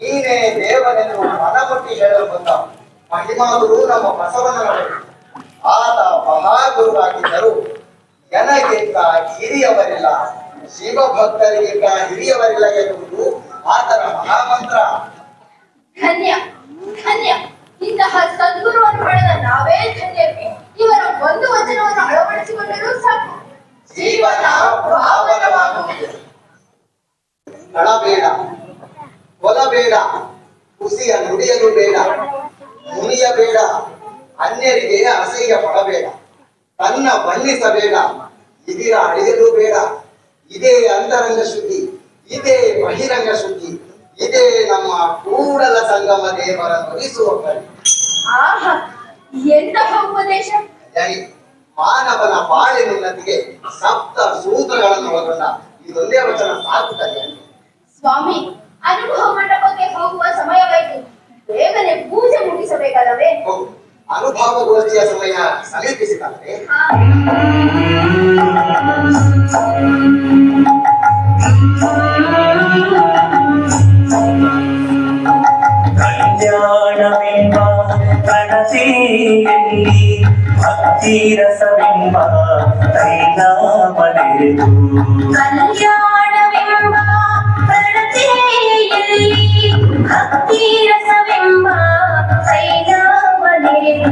ನೀನೇ ದೇವನೆಂದು ಮನಮುಟ್ಟಿ ಹೇಳಲು ಬಂದ ಮಹಿಮಾಗುರು ನಮ್ಮ ಬಸವಣ್ಣನವರು. ಆತ ಮಹಾಗುರುವಾಗಿದ್ದರು. ಜನಗಿಂತ ಹಿರಿಯವರಿಲ್ಲ, ಶಿವಭಕ್ತರಿಗಿಂತ ಹಿರಿಯವರಿಲ್ಲ ಎನ್ನುವುದು ಆತನ ಮಹಾಮಂತ್ರ. ಧನ್ಯ ಧನ್ಯ, ಇಂತಹ ಸದ್ಗುರುವನ್ನು ಪಡೆದ ನಾವೇ ಧನ್ಯರು. ಇವರ ಒಂದು ವಚನವನ್ನು ಅಳವಡಿಸಿಕೊಂಡರೂ ಸಾಕು, ಜೀವನ ಪಾವನವಾಗುವುದು. ಕಳಬೇಡ, ಕೊಲಬೇಡ, ಕುಸಿಯ ನುಡಿಯಲು ಬೇಡ, ಮುನಿಯಬೇಡ, ಅನ್ಯರಿಗೆ ಅಸಹ್ಯ ಪಡಬೇಡ, ತನ್ನ ಬಣ್ಣಿಸಬೇಡ, ಇದಿರ ಅಳಿಯಲು ಬೇಡ. ಇದೇ ಅಂತರಂಗ ಶುದ್ಧಿ, ಇದೇ ಬಹಿರಂಗ ಶುದ್ಧಿ, ಇದೇ ನಮ್ಮ ಕೂಡಲ ಸಂಗಮ ದೇವರ ನುಡಿಸುವ ಕಲಿ. ಆಹಾ, ಎಂತಹ ಉಪದೇಶ! ಮಾನವನ ಬಾಳಿನುನ್ನತಿಗೆ ಸಪ್ತ ಸೂತ್ರಗಳನ್ನು ಒಳಗೊಂಡ ಇದೊಂದೇ ವಚನ ಸಾಕುತ್ತದೆ. ಸ್ವಾಮಿ, ಅನುಭವ ಮಂಟಪಕ್ಕೆ ಹೋಗುವ ಸಮಯವಾಯಿತು. ಬೇಗನೆ ಪೂಜೆ ಮುಗಿಸಬೇಕಲ್ಲವೇ? ಅನುಭವಗೋಷ್ಠಿಯ ಸಮಯ ಸಮೀಪಿಸಿದಂತೆ ಕಲ್ಯಾಣವೆಂಬ ಕನಸೆಯಲ್ಲಿ ಭಕ್ತಿ ರಸವೆಂಬ ತೈಲ ಮನೆದು, ಕಲ್ಯಾಣವೆಂಬ ಪ್ರಣತೆಯಲ್ಲಿ ಭಕ್ತಿ ರಸವೆಂಬ ತೈಲ ಮನೆದು.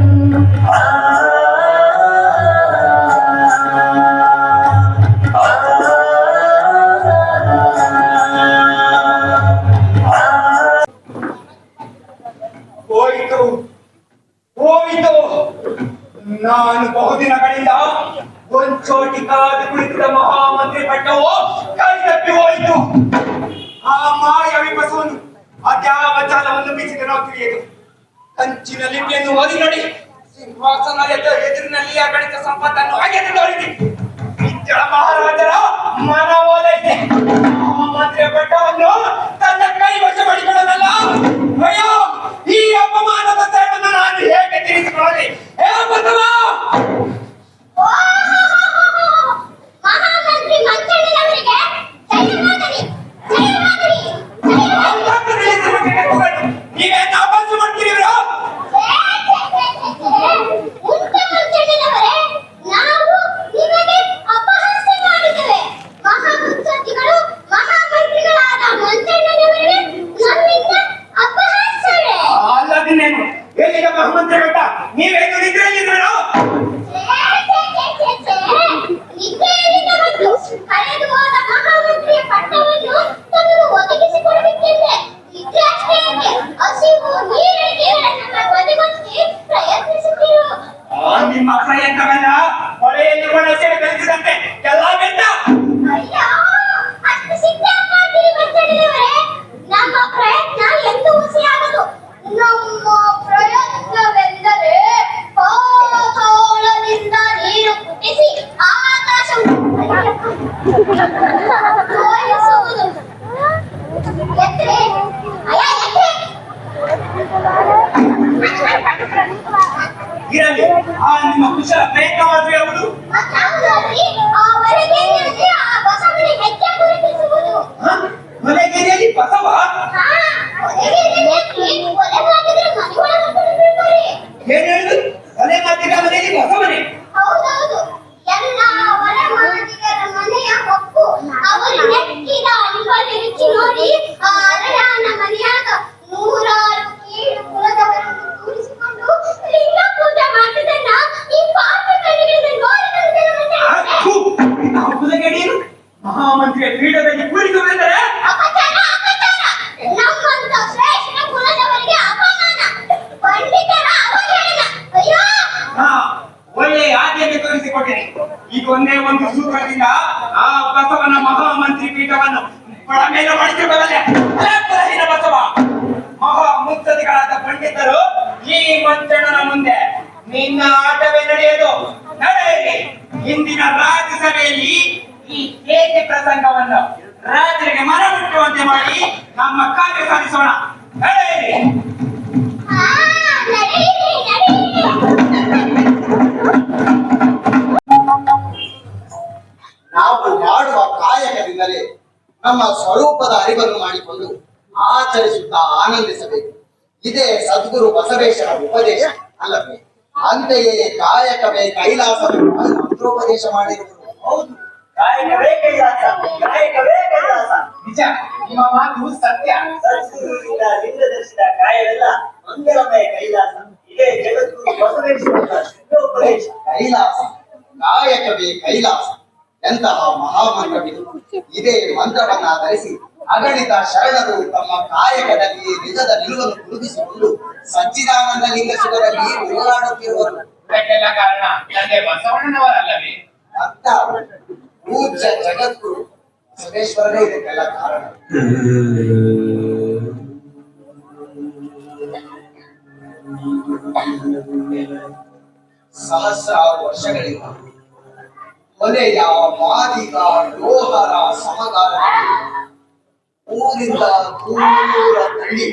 ಹೋಯಿತು ಹೋಯಿತು, ನಾನು ಬಹುದಿನಗಳಿಂದ ಒಂಚೋಟಿ ಕಾದು ಕುಳಿತಿದ್ದ ಮಹಾಮಂತ್ರಿ ಪಟ್ಟವು ಕೈ ತಪ್ಪಿ ಹೋಯಿತು. ಆ ಮಾಯವಿ ಬಸವನು ಅದ್ಯಾವ ಜಾಲವನ್ನು ಬೀಸಿದನೋ ತಿಳಿಯದು. ಕಂಚಿನ ಲಿಪಿಯನ್ನು ಓದಿ ನೋಡಿ, ಸಿಂಹಾಸನದ ಎದುರಿನಲ್ಲಿ ಆ ಗಣಿತ ಸಂಪತ್ತನ್ನು ಹಾಗೆ ನೋಡಿದೆ. ವಿದ್ಯಳ ಮಹಾರಾಜರ ಮನವೊಲೈತೆ. ಮಹಾಮಂತ್ರಿಯ ಪಟ್ಟವನ್ನು ತನ್ನ ಕೈ ವಶ ಮಾಡಿಕೊಳ್ಳಲ್ಲ. ಅಯ್ಯೋ, ಈ ಅಪಮಾನದ ಸೇಡನ್ನು ನಾನು ಹೇಗೆ ತೀರಿಸಿಕೊಳ್ಳಲಿ? ಹೇ ಬಸವ! ಮಹಾಮಂತ್ರಿ ಮಂಚಣ್ಣನವರಿಗೆ ಜಯವಾಗಲಿ, ಜಯವಾಗಲಿ, ಜಯವಾಗಲಿ. ನೀವೇನು ಅಭ್ಯಾಸ ಮಾಡ್ತೀರಿ? ಮಂಚಣ್ಣನವರೇ, ನಾವು ನಿಮಗೆ ಅಪಹಾಸ್ಯ ಮಾಡಿದ್ದೇವೆ. ಮಹಾಮುತ್ಸದ್ದಿಗಳು ಮಹಾಮಂತ್ರಿಗಳಾದ ಮಂಚಣ್ಣನವರಿಗೆ ನಮ್ಮಿಂದ ಅಪಹಾಸ್ಯವೇ? ಅಲ್ಲದಿನ್ನೇನು, ಎಲ್ಲಿಗ ಮಹಾಮಂತ್ರಿ ಬೆಟ್ಟ? ನೀವೇನು ನಿದ್ರೆಯಲ್ಲಿದ್ದೀರೋ? ನಿದ್ರೆಯಲ್ಲಿಂದ ಬಂದು ಕಳೆದು ಹೋದ ಮಹಾಮಂತ್ರಿಯ ಪಟ್ಟವನ್ನು ತಮಗೆ ಒದಗಿಸಿಕೊಡಬೇಕೆಂದ್ರೆ ನಿದ್ರೆ ಅಷ್ಟೇ ಏಕೆ, ಹಸಿವು ನೀರಿಗೆ ಒದಗಿಸಿ ಪ್ರಯತ್ನಿಸುತ್ತಿರು. ನಿಮ್ಮ ಪ್ರಯತ್ನವನ್ನ ಹೊಳೆಯಲ್ಲಿ ಒಣಸೆರೆ ಬೆಳೆಸಿದಂತೆ ಎಲ್ಲ ಬೆಟ್ಟ. ಅಯ್ಯೋ, ಅಷ್ಟು ಸಿದ್ಧ ಮಾಡ್ತೀರಿ ಮಂಚಣ್ಣನವರೇ. ನಮ್ಮ ಪ್ರಯತ್ನ ಎಂದೂ ಹುಸಿಯಾಗದು. ನಮ್ಮ ಪ್ರಯತ್ನವೆಂದರೆ ಪಾತಾಳದಿಂದ ನೀರು ಹುಟ್ಟಿಸಿ ಆಕಾಶವನ್ನು ತೋರಿಸುವುದು. ಎತ್ತರೆ, ಅಯ್ಯ ಎತ್ತರೆ. ಇರಲಿ, ಆ ನಿಮ್ಮ ಕುಶಲ ಪ್ರಯತ್ನವಾದರೂ ಯಾವುದು? ಮತ್ತಾವುದಾದ್ರಿ ಆ ಹೊರಗೇರಿಯಲ್ಲಿ ಆ ಬಸವನ ಹೆಜ್ಜೆ ಗುರುತಿಸುವುದು. ಹೊರಗೇರಿಯಲ್ಲಿ ಬಸವ? ಹಾ, ಹೊರಗೇರಿಯಲ್ಲಿ ಒಲೆ ಮಾಡಿದ್ರೆ ಮನೆ ಒಳಗೆ ಬಿಡ್ಬೇಕ್ರಿ. ಏನ್ ಹೇಳುದು? ಒಲೆ ಮಾತಿಗ ಮನೆಯಲ್ಲಿ ಬಸವನೇ? ಹೌದೌದು, ಎಲ್ಲ ಹೊರಮಾದಿಗರ ಮನೆಯ ಹೊಕ್ಕು. ಅವರು ನೆಕ್ಕಿದ ಅಂಬಲಿ ರುಚಿ ನೋಡಿ ಆ ಅರಯಾನ ಮನೆಯಾಗ ನೂರಾರು ಕೀಳು ಕುಲದವರನ್ನು ಕೂಡಿಸಿಕೊಂಡು ಲಿಂಗ ಪೂಜೆ ಮಾಡಿದನ್ನ ಈ ಪಾಪಿ ಕಣ್ಣಿಗೆ ನೋಡಿದಂತೆ. ಮಹಾಮಂತ್ರಿಯ ಪೀಠದಲ್ಲಿ ಕೂಡಿಸುವುದೆಂದರೆ ಅಪಚಾರ, ಅಪಚಾರ. ನಮ್ಮಂತ ಶ್ರೇಷ್ಠ ಕುಲದವರಿಗೆ ಅಪಮಾನ, ಪಂಡಿತರ ಅವಹೇಳನ. ಅಯ್ಯೋ, ಒಳ್ಳೆಯ ಆದ್ಯತೆ ತೋರಿಸಿಕೊಟ್ಟೆ. ಈಗ ಒಂದೇ ಒಂದು ಸೂತ್ರದಿಂದ ಆ ಬಸವನ ಮಹಾಮಂತ್ರಿ ಪೀಠವನ್ನು ಮೇಲೆ ಮಾಡಿಸಿಕೊಳ್ಳಲೆ. ಬಸವ, ಮಹಾ ಮುಕ್ತದಿಗಳಾದ ಪಂಡಿತರು ಈ ಮಂಚಣ್ಣನ ಮುಂದೆ ನಿನ್ನ ಆಟವೇ ನಡೆಯೋದು. ನಡೆಯಲಿ. ಇಂದಿನ ರಾಜ್ಯಸಭೆಯಲ್ಲಿ ಈ ಏಕೆ ಪ್ರಸಂಗವನ್ನು ರಾಜರಿಗೆ ಮನಮುಟ್ಟುವಂತೆ ಮಾಡಿ ನಮ್ಮ ಕಾರ್ಯ ಸಾಧಿಸೋಣ. ನಡೆಯಲಿ. ನಡೆಯಿರಿ, ನಡೆಯಿರಿ. ನಾವು ಮಾಡುವ ಕಾಯಕದಿಂದಲೇ ನಮ್ಮ ಸ್ವರೂಪದ ಅರಿವನ್ನು ಮಾಡಿಕೊಂಡು ಆಚರಿಸುತ್ತಾ ಆನಂದಿಸಬೇಕು. ಇದೇ ಸದ್ಗುರು ಬಸವೇಶ್ವರ ಉಪದೇಶ ಅಲ್ಲವೇ? ಅಂತೆಯೇ ಕಾಯಕವೇ ಕೈಲಾಸವೆಂಬ ಮಂತ್ರೋಪದೇಶ ಮಾಡಿರುವುದು. ಹೌದು, ಕಾಯಕವೇ ಕೈಲಾಸ, ಕಾಯಕವೇ ಕೈಲಾಸ. ನಿಜ, ನಿಮ್ಮ ಮಾತು ಸತ್ಯ. ಸದ್ಗುರುವಿನಿಂದ ಲಿಂಗದರ್ಶಿತ ಕಾಯವೆಲ್ಲ ಮಂಗಳಮಯ ಕೈಲಾಸ. ಇದೇ ಜಗದ್ಗುರು ಬಸವೇಶ್ವರರ ಶುದ್ಧೋಪದೇಶ. ಕೈಲಾಸ, ಕಾಯಕವೇ ಕೈಲಾಸ ಎಂತಹ ಮಹಾಮಂತ್ರವಿದು. ಇದೇ ಮಂತ್ರವನ್ನಾಧರಿಸಿ ಅಗಣಿತ ಶರಣರು ತಮ್ಮ ಕಾಯಕದಲ್ಲಿ ನಿಜದ ನಿಲುವನ್ನು ಗುರುತಿಸಿಕೊಂಡು ಸಚ್ಚಿದಾನಂದ ಲಿಂಗ ಸುಖದಲ್ಲಿ ಓಡಾಡುತ್ತಿರುವರು. ಇದಕ್ಕೆಲ್ಲ ಕಾರಣ ತಂದೆ ಬಸವಣ್ಣನವರಲ್ಲವೇ? ಅತ್ತ ಪೂಜ್ಯ ಜಗದ್ಗುರು ಬಸವೇಶ್ವರನೇ ಇದಕ್ಕೆಲ್ಲ ಕಾರಣ. ಸಹಸ್ರಾರು ವರ್ಷಗಳಿಂದ ಕೊನೆಯ ಮಾದಿಗ ಲೋಹರ ಸಮಗಾರ ಊರಿಂದ ದೂರ ತಳ್ಳಿ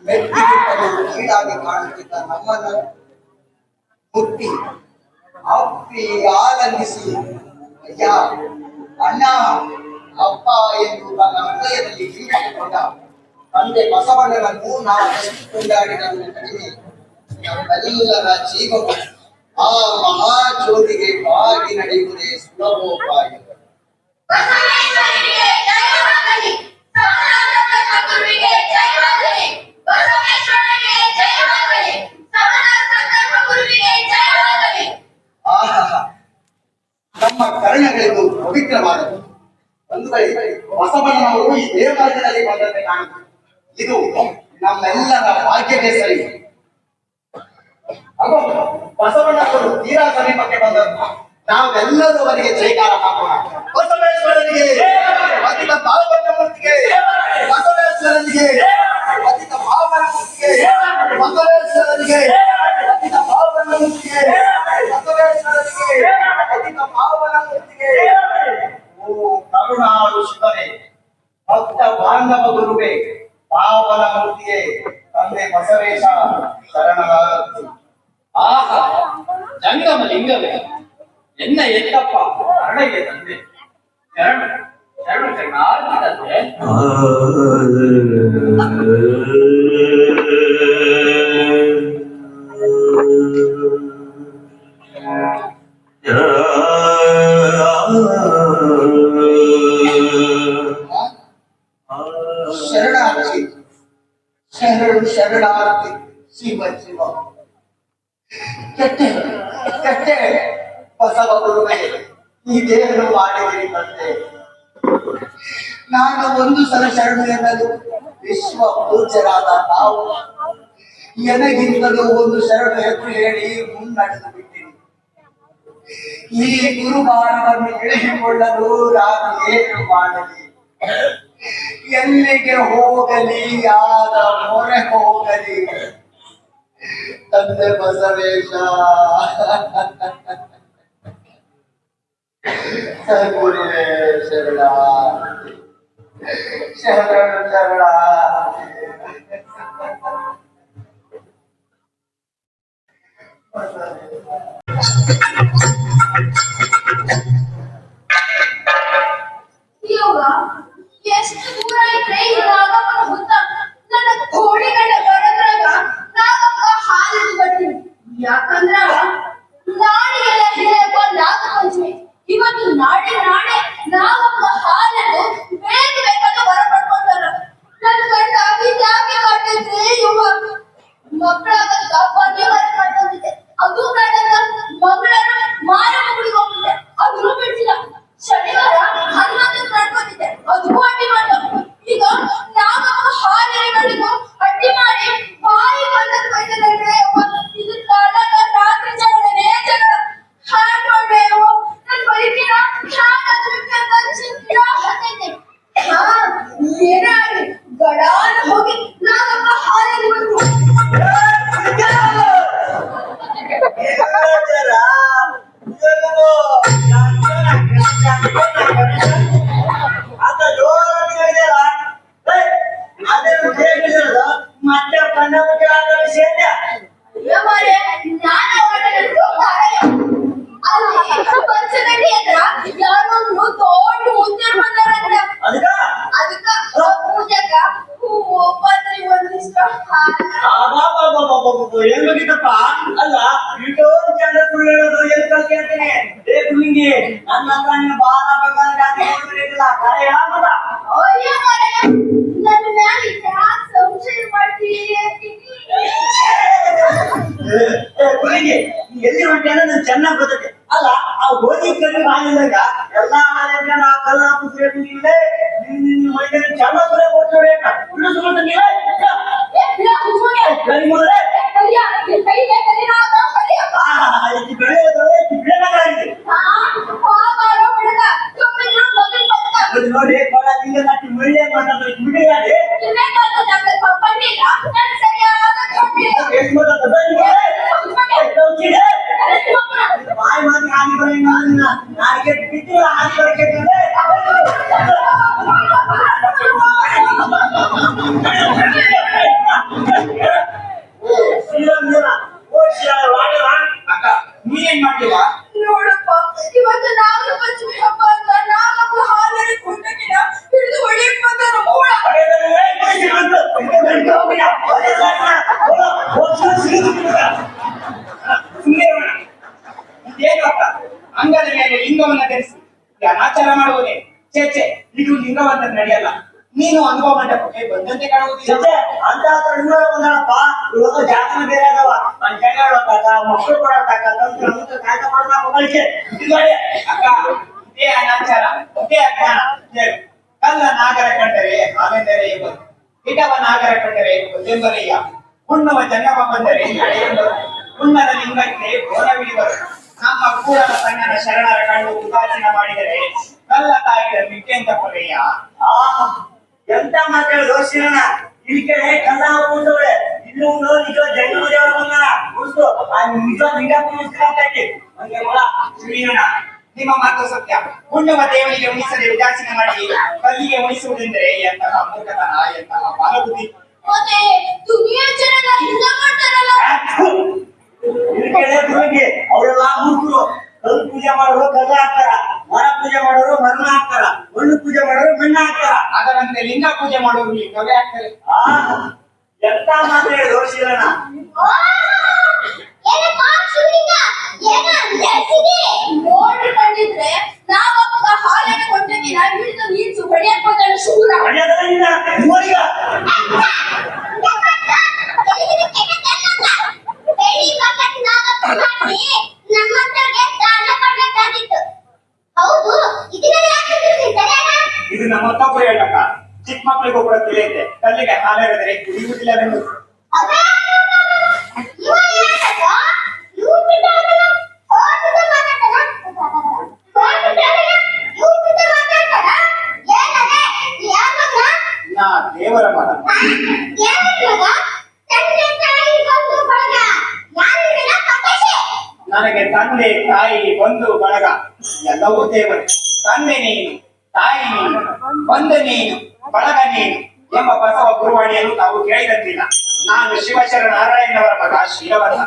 ಮೆಟ್ಟಿಗಿಟ್ಟಲು ಕೀಳಾಗಿ ಕಾಣುತ್ತಿದ್ದ ನಮ್ಮನ್ನು ಮುಟ್ಟಿ ಅಪ್ಪಿ ಆನಂದಿಸಿ ಅಯ್ಯ ಅಣ್ಣ ಅಪ್ಪ ಎಂದು ತನ್ನ ಹೃದಯದಲ್ಲಿ ಹಿಡಿದುಕೊಂಡ ತಂದೆ ಬಸವಣ್ಣನನ್ನು ನಾವು ಕೊಂಡಾಡಿದ ಕಡಿಮೆ ನಮ್ಮೆಲ್ಲರ ಜೀವವು ಆ ಮಹಾಜ್ಯೋತಿಗೆ ಬಾಗಿ ನಡೆಯುವುದೇ ಸುಲಭೋಪಾಯ. ಬಸವೇಶ್ವರನಿಗೆ ಜಯವಾಗಲಿ, ಸಮನಾನಂದ ಗುರುವಿಗೆ ಜಯವಾಗಲಿ, ಬಸವೇಶ್ವರನಿಗೆ ಜಯವಾಗಲಿ, ಸಮನಾನಂದ ಗುರುವಿಗೆ ಜಯವಾಗಲಿ. ಆಹಾ, ನಮ್ಮ ಕರ್ಣಗಳಿಗೂ ಪವಿತ್ರವಾದದ್ದು. ಒಂದು ವೇಳೆ ಬಸವಣ್ಣನವರು ಈ ದೇವಾಲಯದಲ್ಲಿ ಬಂದಂತೆ ಕಾಣುತ್ತದೆ. ಇದು ನಮ್ಮೆಲ್ಲರ ಭಾಗ್ಯವೇ ಸರಿ. ಅಗೋ, ಬಸವಣ್ಣನವರು ತೀರಾ ಸಮೀಪಕ್ಕೆ ಬಂದರು. ನಾವೆಲ್ಲರೂ ಅವರಿಗೆ ಜೈಕಾರ ಹಾಕೋಣ. ಬಸವೇಶ್ವರನಿಗೆ, ಪತಿತ ಪಾವನ ಮೂರ್ತಿಗೆ, ಬಸವೇಶ್ವರನಿಗೆ, ಪತಿತ ಪಾವನ ಮೂರ್ತಿಗೆ, ಬಸವೇಶ್ವರನಿಗೆ, ಪತಿತ ಪಾವನ ಮೂರ್ತಿಗೆ, ಬಸವೇಶ್ವರನಿಗೆ, ಪತಿತ ಪಾವನ ಮೂರ್ತಿಗೆ. ಓ ಕರುಣಾಳು ಶಿವನೇ, ಭಕ್ತ ಬಾಂಧವ ಗುರುವೇ, ಪಾವನ ಮೂರ್ತಿಗೆ, ತಂದೆ ಬಸವೇಶ ಶರಣರಾಗಲಿ. ಆಹಾ, ಜಂಗಮ ಲಿಂಗವೇ, ಎನ್ನ ಎತ್ತಪ್ಪ ಅರಳಿಗೆ ತಂದೆ. ಶರಣ ಶರಣ ಶರಣಾರ್ಥಿ ತಂದೆ. ಶರಣಾರ್ಥಿ, ಶರಣು ಶರಣಾರ್ಥಿ, ಶಿವ ಶಿವ. ಕೆಟ್ಟೆ ಕೆಟ್ಟೆ ಬಸವ ಗುರುವೇ, ಇದೇನು ಮಾಡಿದಿರಿ ತಂದೆ? ನಾನು ಒಂದು ಸಲ ಶರಣು ಎನ್ನಲು ವಿಶ್ವ ಪೂಜ್ಯರಾದ ತಾವು ನನಗಿಂತಲೂ ಒಂದು ಶರಣು ಹೆಸರು ಹೇಳಿ ಮುನ್ನಡೆದು ಬಿಟ್ಟಿರಿ. ಈ ಗುರುಭಾರವನ್ನು ಇಳಿಸಿಕೊಳ್ಳಲು ನಾನು ಏನು ಮಾಡಲಿ? ಎಲ್ಲಿಗೆ ಹೋಗಲಿ? ಯಾರ ಮೊರೆ ಹೋಗಲಿ? ತಂದೆ ಬಸವೇಶ, ಗುರುವೇ ಶರಣ, ಶರಣ ಶರಣ. ಯೋಗ ಎಷ್ಟು ದೂರ ಇದ್ರೆ ಈ ನಾಗಪ್ಪನ ಹುತ್ತ. ನನ್ನ ಕೋಳಿಗಳ ಬರದ್ರಾಗ ನಾಗಪ್ಪ ಹಾಲಿಗೆ ಬರ್ತೀನಿ. ಯಾಕಂದ್ರ ನಾಳೆಗೆಲ್ಲ ಹಿಡಿಯಪ್ಪ ನಾಗ ಪಂಚಮಿ. ಇವತ್ತು ನಾಳೆ ನಾಗಪ್ಪ ಹಾಲನ್ನು ಬೇಕಾದ ಬರ ಪಡ್ಕೊಂಡಾರ. ನನ್ನ ಗಂಡ ಯಾಕೆ ಕಾಟಿದ್ರೆ ಇವ ಮಕ್ಕಳಾಗತ್ತ ಬನ್ನಿವಾರ ಮಾಡ್ಕೊಂಡಿದ್ದೆ. ಅದು ಬೇಡದ ಮಗಳನ್ನ ಮಾರ ಮಗಳಿಗೆ ಹೋಗ್ತಿದ್ದೆ, ಅದನ್ನು ಬಿಡ್ತಿಲ್ಲ. ಶನಿವಾರ ಹನುಮಂತನ ನಡ್ಕೊಂಡಿದ್ದೆ, ಅದು ಅಡ್ಡಿ ಮಾಡ್ದ. ಈಗ ನಾಗಪ್ಪ ಹಾಲಿಗಳಿಗೂ ಅಡ್ಡಿ ಮಾಡಿ ಬಾಯಿ ಬಂದದ್ದು ಬೈತದಂದ್ರೆ ಇದು ಕಾಲಾಗ ರಾತ್ರಿ ಜಗಳನೇ ಜಗಳ. ಹ್ಯಾಂಗ್ ಮಾಡ್ದೆ ನನ್ ಬೈಕಿನ ಹ್ಯಾಂಗ್ ಚಿಂತ ಹತ್ತೈತೆ. ಹಾ, ಏನೇ ಆಗ್ಲಿ ಗಡಾನ ಹೋಗಿ ನಾಗಪ್ಪ ಹಾಲಿಗೆ ಬಂದು ಮತ್ತೆ ಪಂಡವಕ್ಕೆ ಆಗಮಿಸಿದ್ದ ಮಾರೆ ನಾನು ಹೊರಟಲ್ಲಿ ಹೋಗ್ತಾರಯ್ಯ. ಅಲ್ಲಿ ಪಂಚಗಡ್ಡಿ ಹತ್ರ ಯಾರೋ ದೊಡ್ಡ ಮುಂದೆ ಬಂದಾರಂತ. ಅದಕ್ಕ ಅದಕ್ಕ ಪೂಜೆಗ ಏನ್ ಬೇಕಿತ್ತಪ್ಪ ಅಲ್ಲ ಇಷ್ಟೊಂದು ಚಂದ ಸುಳ್ಳು ಹೇಳೋದು ಎಲ್ಲಿ ಕಲ್ತಿ ಅಂತೀನಿ ಏ ಕುಲಿಂಗಿ ನನ್ನ ಹತ್ರ ನೀನು ಬಾಳ ಬೇಕಾದ್ರೆ ಜಾತಿ ನೋಡಿಲ್ಲ ಕರೆ ಯಾವ್ದ ನನ್ನ ಮ್ಯಾಲೆ ಯಾಕೆ ಸಂಶಯ ಮಾಡ್ತೀನಿ ಕುಲಿಂಗಿ ಎಲ್ಲಿ ಹೊಂಟೆ ಅಂದ್ರೆ ನನ್ ಚೆನ್ನಾಗ್ ಗೊತ್ತೈತೆ ಅಲ್ಲ ಆ ಗೋಧಿ ಕಣ್ಣು ಹಾಲಿದಾಗ ಎಲ್ಲಾ ಹಾಲಿನ ಆ ಕಲ್ಲ ಸೇರಿಲ್ಲ ನಿನ್ನ ಮೈದಾನ ಚೆನ್ನಾಗ್ ಬರ ಕೊಡ್ತೇವೆ ಸುಮ್ಮನೆ ನೀವೇ ಕೈ ಮುದ್ರೆ ನೋಡಿ ಒಳ್ಳೆ ಮಾತಾಡೋದು ಬಾಯಿ ಮಾತಿ ಹಾನಿ ಬರೋಂಗ ನಾಲ್ಗೆ ಬಿಟ್ಟು ಹಾನಿ ಬರಕ್ಕೆ ಅಕ್ಕ ನೀನೇನ್ ಮಾಡ್ತೀವ ನೋಡಪ್ಪ ಇವತ್ತು ನಾಗರ ಪಂಚಮಿ ಹಬ್ಬ ಅಂತ ನಾಗಪ್ಪ ಹಾಲಲ್ಲಿ ಕೊಂಡಕ್ಕಿನ ಹಿಡಿದು ಹೊಡೆಯಕ್ ಬಂದ ಮೂಳ ಏನು ಅಕ್ಕ ಅಂಗದ ಮೇಲೆ ಲಿಂಗವನ್ನ ಧರಿಸಿ ಅನಾಚಾರ ಮಾಡುವುದೇ ಚೇಚೆ ಇದು ಲಿಂಗವಂತ ನಡೆಯಲ್ಲ ನೀನು ಅನುಭವ ಮಂಟಪಕ್ಕೆ ಬಂದಂತೆ ಕಾಣುವುದಿಲ್ಲ ಅಂತ ಒಂದಪ್ಪ ಇವಾಗ ಜಾತನ ಬೇರೆ ಆಗವ ಜಗಳ ಮಕ್ಕಳು ಕೊಡತಕ್ಕ ಕಾಯ್ದ ಮಾಡೋಕೆ ಅಕ್ಕ ಇದೇ ಅನಾಚಾರ ಇದೇ ಅಜ್ಞಾನ ಹೇಳು ಕಲ್ಲ ನಾಗರ ಕಂಡರೆ ಆಮೆಂದರೆ ಎಂಬುದು ಇಟವ ನಾಗರ ಕಂಡರೆ ಎಂಬರಯ್ಯ ಹುಣ್ಣುವ ಜಂಗಮ ಬಂದರೆ ನಡೆಯೆಂಬರು ಹುಣ್ಣನ ಲಿಂಗಕ್ಕೆ ಬೋನವಿಡಿವರು ನಮ್ಮ ಕೂಡಲ ಸಣ್ಣನ ಶರಣರ ಕಂಡು ಉದಾಸೀನ ಮಾಡಿದರೆ ಕಲ್ಲ ತಾಯಿದ ಮಿಟ್ಟೆಂತ ಕೊಲೆಯ ಎಂತ ಮಾತಾಡೋದು ಶಿವಣ್ಣ ಇಲ್ಲಿ ಕಡೆ ಕಲ್ಲ ಹಾಕೊಂಡವಳೆ ಇನ್ನು ನಿಜ ಜಂಗಮ ದೇವರ ಬಂದಾನ ಉಳಿದು ಆ ನಿಜ ನಿಜ ಪುಸ್ತಕಕ್ಕೆ ಹಂಗೆ ಮೊಳ ಶ್ರೀರಣ ನಿಮ್ಮ ಮಾತು ಸತ್ಯ ಹುಣ್ಣುವ ದೇವರಿಗೆ ಉಣಿಸದೆ ಉದಾಸೀನ ಮಾಡಿ ಕಲ್ಲಿಗೆ ಉಣಿಸುವುದೆಂದರೆ ಎಂತಹ ಮೂರ್ಖತನ ಎಂತಹ ಬಾಲಬುದ್ಧಿ ಮತ್ತೆ ದುನಿಯಾ ಜನ ಹಿಂಗ ಮಾಡ್ತಾರಲ್ಲ ಇಲ್ಲಿ ಕಡೆ ಗುರುಗೆ ಅವರೆಲ್ಲ ಮೂರ್ಖರು ಕಲ್ಲು ಪೂಜೆ ಮಾಡೋರು ಕಲ್ಲ ಹಾಕ್ತಾರ ಮರ ಪೂಜೆ ಮಾಡೋರು ಮರಣ ಹಾಕ್ತಾರ ಮಣ್ಣು ಪೂಜೆ ಮಾಡೋರು ಮಣ್ಣ ಹಾಕ್ತಾರ ಅದರಂತೆ ಲಿಂಗ ಪೂಜೆ ಮಾಡುವುದು ಲಿಂಗವೇ ಆಗ್ತದೆ ಎಂತ ಮಾತಾಡೋದು ಶಿವಣ್ಣ ಏನಪ್ಪ ಸುಲಿಂಗ ಏನ ನಡೆಸಿದಿ ನೋಡಿ ಕಂಡಿದ್ರೆ ನಾಗಪ್ಪಗ ಹಾಲನ್ನು ಕೊಂಡಕ್ಕಿನ ಹಿಡಿದು ನಿಲ್ಸು ಹೊಡೆಯಕ್ ಬಂದಳು ಶೂರ ಹೌದು ಇದು ನಮ್ಮ ತಪ್ಪು ಹೇಳಕ್ಕ ಚಿಕ್ಕ ಮಕ್ಕಳಿಗೂ ಕೂಡ ತಿಳಿಯುತ್ತೆ ಕಲ್ಲಿಗೆ ಹಾಲೆರೆದರೆ ಕುಡಿಯುವುದಿಲ್ಲವೆಂದು ನಾ ದೇವರ ಮಗ ನನಗೆ ತಂದೆ ತಾಯಿ ಬಂಧು ಬಳಗ ಎಲ್ಲವೂ ದೇವರು ತಂದೆ ನೀನು ತಾಯಿ ನೀನು ಬಂಧು ನೀನು ಬಳಗ ನೀನು ಎಂಬ ಬಸವ ಗುರುವಾಣಿಯನ್ನು ತಾವು ಕೇಳಿದಂತಿಲ್ಲ ನಾನು ಶಿವಶರಣ ನಾರಾಯಣವರ ಮಗ ಶೀಲವಲ್ಲ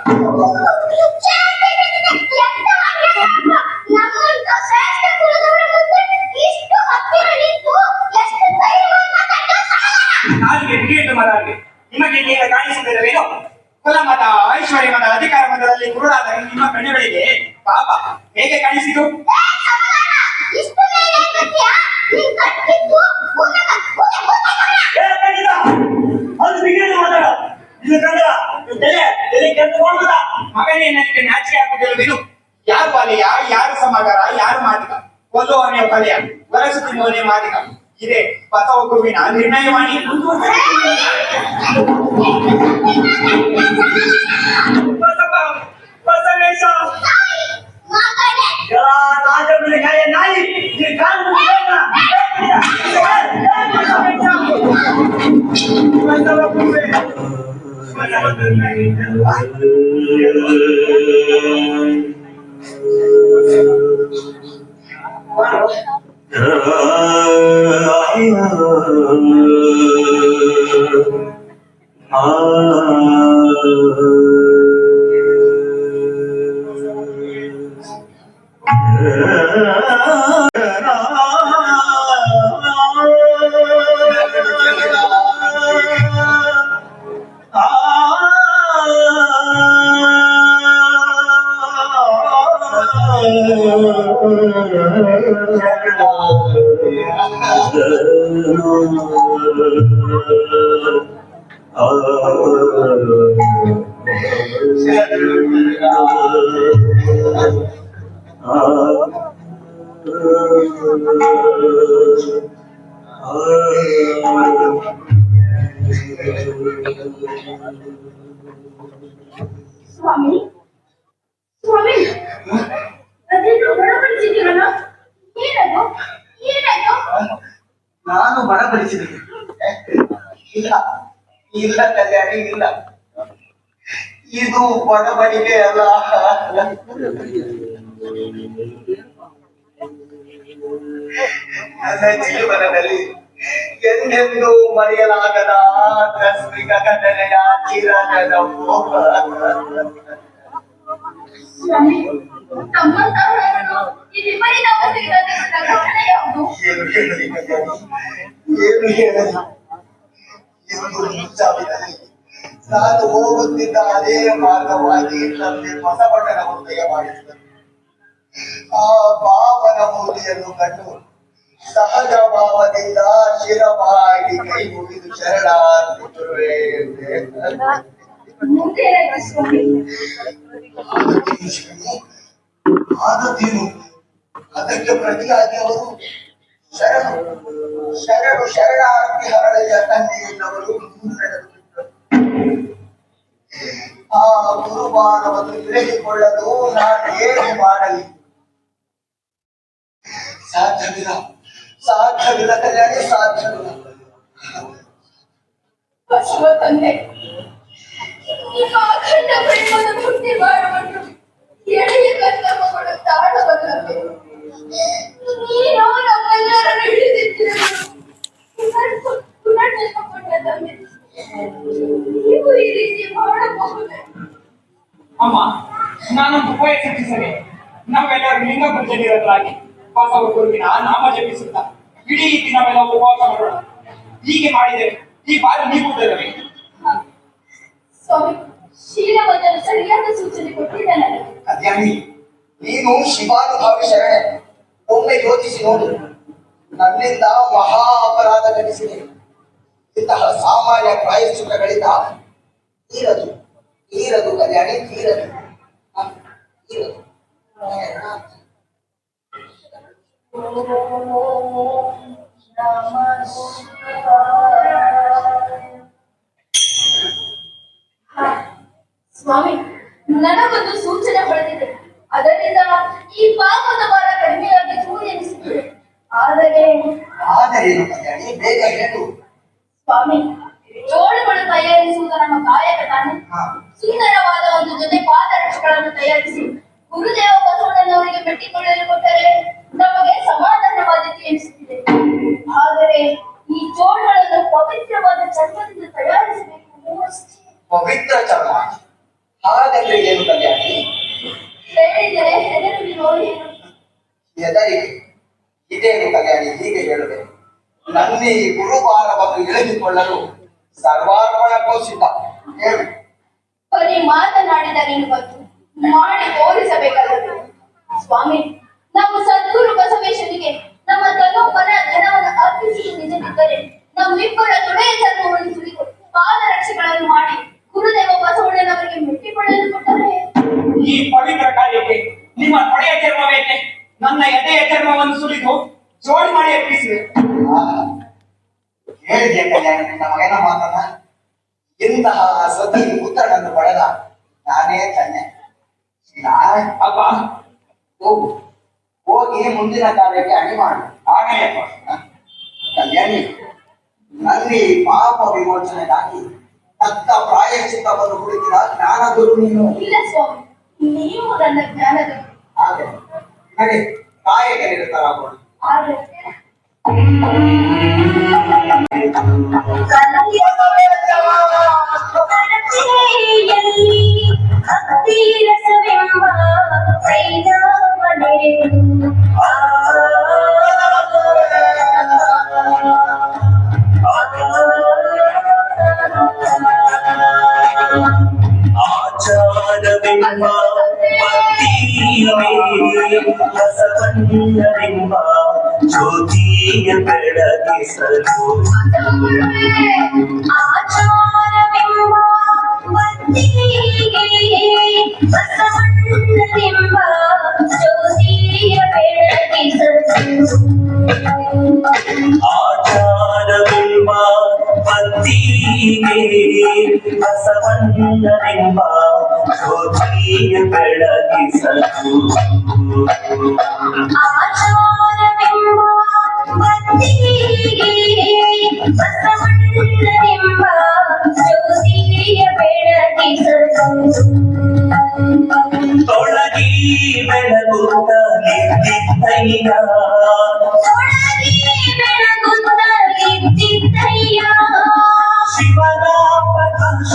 ನಾಲಿಗೆ ಬಿಗಿಯಿಟ್ಟು ಮಾತಾಡಿ ನಿಮಗೆ ಈಗ ಕಾಣಿಸುತ್ತಿಲ್ಲವೇನೋ ಕುಲ ಮತ ಐಶ್ವರ್ಯ ಮತ ಅಧಿಕಾರ ಮತದಲ್ಲಿ ಕುರುಡಾದ ನಿಮ್ಮ ಕಣ್ಣುಗಳಿಗೆ ಪಾಪ ಹೇಗೆ ಕಾಣಿಸಿತು ಮಗನೇ ನನಗೆ ನಾಚಿಕೆ ಆಗುತ್ತಿಲ್ಲವೇನು ಯಾರು ಅಲೆಯ ಯಾರು ಸಮಾಚಾರ ಯಾರು ಮಾದಿಕ ಕೊಲ್ಲುವವನೇ ಕಲೆಯ ವರಸು ತಿನ್ನುವನೇ ಮಾದಿಕ ಇದೇ ಬಸವ ಗುರುವಿನ ನಿರ್ಣಯವಾಣಿ ಬಸವೇಶ ನಾಯಿ ಸ್ವಾಮಿ ಸ್ವಾಮಿ ಅದೇನು ಬಡಬಡಿಸಿದ್ದೀರಲ್ಲ ಏನದು ಏನಾಯ್ತು ನಾನು ಬಡಬಡಿಸಿದೆ. ಇಲ್ಲ ಇಲ್ಲ ಕಲ್ಯಾಣಿ, ಇಲ್ಲ, ಇದು ಬಡಬಡಿಕೆ ಅಲ್ಲ. ನನ್ನ ಜೀವನದಲ್ಲಿ ಎಂದೆಂದೂ ಮರೆಯಲಾಗದ ಆಕಸ್ಮಿಕ ಘಟನೆಯ ಚಿರನವು. ಸ್ವಾಮಿ ತಮ್ಮಂತಹವರನ್ನು ಈ ವಿಪರೀತ ಅವಸ್ಥೆಗೆ ತಂದಿರುವ ಘಟನೆ ಯಾವುದು? ಏನು ಹೇಳಲಿ ಕಲ್ಯಾಣಿ, ಏನು ಹೇಳಲಿ? ಎಂದು ಮುಂಜಾವಿನಲ್ಲಿ ನಾನು ಹೋಗುತ್ತಿದ್ದ ಅದೇ ಮಾರ್ಗವಾಗಿ ನಮಗೆ ಬಸವಣ್ಣನವರು ದಯಮಾಡಿಸಿದರು. ಆ ಭಾವನ ಮೂಲೆಯನ್ನು ಕಂಡು ಸಹಜ ಭಾವದಿಂದ ಶಿರವಾಗಿ ಕೈ ಮುಗಿದು ಶರಣಾರ್ಥಿಸುವೆ. ಮುಂದೆ ಏನಾಯ್ತು ಸ್ವಾಮಿ? ಆದದ್ದೇನು? ಅದಕ್ಕೆ ಪ್ರತಿಯಾಗಿ ಅವರು ಶರಣು ಶರಣು ಶರಣಾರ್ಥಿ ಹರಳೆಯ ತಂದೆಯನ್ನವರು ನಡೆದುಬಿಟ್ಟರು. ಆ ಗುರುಮಾನವನ್ನು ತಿಳಿದುಕೊಳ್ಳಲು ನಾನು ಏನು ಮಾಡಲಿ? ಸಾಧ್ಯವಿಲ್ಲ, ಸಾಧ್ಯವಿಲ್ಲ ಕಲ್ಯಾಣಿ, ಸಾಧ್ಯವಿಲ್ಲ. ಬಸವ ತಂದೆ ನಿಮ್ಮ ಅಖಂಡ ಪ್ರೇಮದ ಭಕ್ತಿ ಮಾಡುವುದು ಎಳೆಯ ಕರ್ತವ್ಯಗಳು ತಾಳಬಲ್ಲವೆ. ನೀನು ನಮ್ಮೆಲ್ಲರನ್ನು ಹಿಡಿದಿದ್ದಿರಲು ಪುನರ್ಜನ್ಮ ಕೊಟ್ಟ ತಂದೆ, ನೀವು ಈ ರೀತಿ ಮಾಡಬಹುದೇ? ಅಮ್ಮ, ನಾನೊಂದು ಉಪಾಯ ಸೂಚಿಸದೆ ನಾವೆಲ್ಲರೂ ಲಿಂಗ ಪೂಜೆಯರಾಗಿ ಬಸವ ಗುರುವಿನ ನಾಮ ಜಪಿಸುತ್ತ ಇಡೀ ದಿನವೆಲ್ಲ ಉಪವಾಸ ಮಾಡೋಣ. ಹೀಗೆ ಮಾಡಿದರೆ ಈ ಬಾರಿ ನೀವು ಉದ್ದವೇ? ಸ್ವಾಮಿ, ಶೀಲವಂತನು ಸರಿಯಾದ ಸೂಚನೆ ಕೊಟ್ಟಿದ್ದಾನೆ. ಕಲ್ಯಾಣಿ, ನೀನು ಶಿವಾನುಭಾವಿ ಶರಣೆ. ಒಮ್ಮೆ ಯೋಚಿಸಿ ನೋಡು. ನನ್ನಿಂದ ಮಹಾ ಅಪರಾಧ ಘಟಿಸಿದೆ. ಇಂತಹ ಸಾಮಾನ್ಯ ಪ್ರಾಯಶ್ಚಿತ್ತಗಳಿಂದ ತೀರದು ತೀರದು ಕಲ್ಯಾಣಿ, ತೀರದು ತೀರದು. ಸ್ವಾಮಿ, ನನಗೊಂದು ಸೂಚನೆ ಹೊಳೆದಿದೆ. ಅದರಿಂದ ಈ ಪಾಪದ ಭಾರ ಕಡಿಮೆಯಾಗಿತ್ತು ಎನಿಸುತ್ತದೆ. ಆದರೇನು ಕಲ್ಯಾಣಿ, ಬೇಗ ಹೇಳು. ಸ್ವಾಮಿ, ಜೋಳುಗಳು ತಯಾರಿಸುವುದು ನಮ್ಮ ಕಾಯಕ ತಾನೆ. ಸುಂದರವಾದ ಒಂದು ಜೊತೆ ಪಾದರಕ್ಷೆಗಳನ್ನು ತಯಾರಿಸಿ ಗುರುದೇವ ಬಸವಣ್ಣನವರಿಗೆ ಮೆಟ್ಟಿಕೊಳ್ಳಲು ಕೊಟ್ಟರೆ ನಮಗೆ ಸಮಾಧಾನವಾದೀತು ಎನಿಸುತ್ತಿದೆ. ಆದರೆ ಈ ಜೋಳುಗಳನ್ನು ಪವಿತ್ರವಾದ ಚರ್ಮದಿಂದ ತಯಾರಿಸಬೇಕು ಅಷ್ಟೇ. ಪವಿತ್ರ ಚರ್ಮ? ಹಾಗಾದ್ರೆ ಏನು ಕಲ್ಯಾಣಿ? ಹೇಳಿದರೆ ಹೆದರುವಿರೋ ಏನು? ಹೆದರಿಕೆ ಇದೇನು ಕಲ್ಯಾಣಿ, ಹೀಗೆ ಹೇಳುವೆ? ನನ್ನ ಈ ಗುರುಭಾರವನ್ನು ಇಳಿದುಕೊಳ್ಳಲು ಸರ್ವಾರ್ಪಣಕ್ಕೂ ಸಿದ್ಧ. ಹೇಳು. ಬರೀ ಮಾತನಾಡಿದರೇನು ಬಂತು, ಮಾಡಿ ತೋರಿಸಬೇಕಲ್ಲವೇ? ಸ್ವಾಮಿ, ನಮ್ಮ ಸದ್ಗುರು ಬಸವೇಶ್ವರಿಗೆ ನಮ್ಮ ತನ್ನೊಬ್ಬನ ಧನವನ್ನು ಅರ್ಪಿಸುವುದು ನಿಜವಿದ್ದರೆ ನಮ್ಮಿಬ್ಬರ ತೊಡೆಯ ಚರ್ಮವನ್ನು ಸುಲಿದು ಪಾದರಕ್ಷೆಗಳನ್ನು ಮಾಡಿ ಗುರುದೇವ ಬಸವಣ್ಣನವರಿಗೆ ಮೆಟ್ಟಿಕೊಳ್ಳಲು ಕೊಟ್ಟರೆ ಈ ಪವಿತ್ರ ಕಾರ್ಯಕ್ಕೆ ನಿಮ್ಮ ತೊಡೆಯ ಚರ್ಮ ಬೇಕೆ? ನನ್ನ ಎದೆಯ ಚರ್ಮವನ್ನು ಸುಲಿದು ಜೋಡಿ ಮಾಡಿ ಅರ್ಪಿಸಿದೆ. ಹೇಳಿದೆ ಕಲ್ಯಾಣಿ ನಿನ್ನ ಮಗನ ಮಾತನ್ನ. ಇಂತಹ ಸತಿ ಪುತ್ರನನ್ನು ಪಡೆದ ನಾನೇ ಧನ್ಯ. ಅಪ್ಪ, ಹೋಗು, ಹೋಗಿ ಮುಂದಿನ ಕಾರ್ಯಕ್ಕೆ ಅಣಿ ಮಾಡು. ಆಗಲೇ ಅಪ್ಪ. ಕಲ್ಯಾಣಿ, ನನ್ನ ಈ ಪಾಪ ವಿಮೋಚನೆಗಾಗಿ ತಕ್ಕ ಪ್ರಾಯಶ್ಚಿತ್ತವನ್ನು ಹುಡುಕಿದ ಜ್ಞಾನ ಗುರು ನೀನು. ಇಲ್ಲ ಸ್ವಾಮಿ, ನೀವು ನನ್ನ ಜ್ಞಾನದ ಹಾಗೆ ನಡೆ, ಕಾಯಕ್ಕೆ ನಿರತರಾಗೋಣ. ಆದರೆ ಆಚಾರವೆಂಬ ಬಸವಣ್ಣನೆಂಬ ಜ್ಯೋತಿಯ ಬೆಳಗಿಸಲು ಆಚಾರವೆಂಬ ಬತ್ತಿಗೆ ಬಸವಣ್ಣನೆಂಬ ಜ್ಯೋತಿಯ ಬೆಳಗಿಸಲು ಆಚಾರವೆಂಬ ಬತ್ತಿಗೆ ಬಸವಣ್ಣನೆಂಬ ಜ್ಯೋತಿಯ ಬೆಳಗಿಸಲು ಆಚಾರವೆಂಬ ಬತ್ತಿಗೆ ಬಸವಣ್ಣನೆಂಬ ಜ್ಯೋತಿಯ ಬೆಳಗಿಸಲು ತೊಳಗಿ ಬೆಳಗುತ್ತಲಿದ್ದಯ್ಯ ತೊಳಗಿ ಬೆಳಗುತ್ತಲಿದ್ದಯ್ಯ ಶಿವನ ಪ್ರಕಾಶ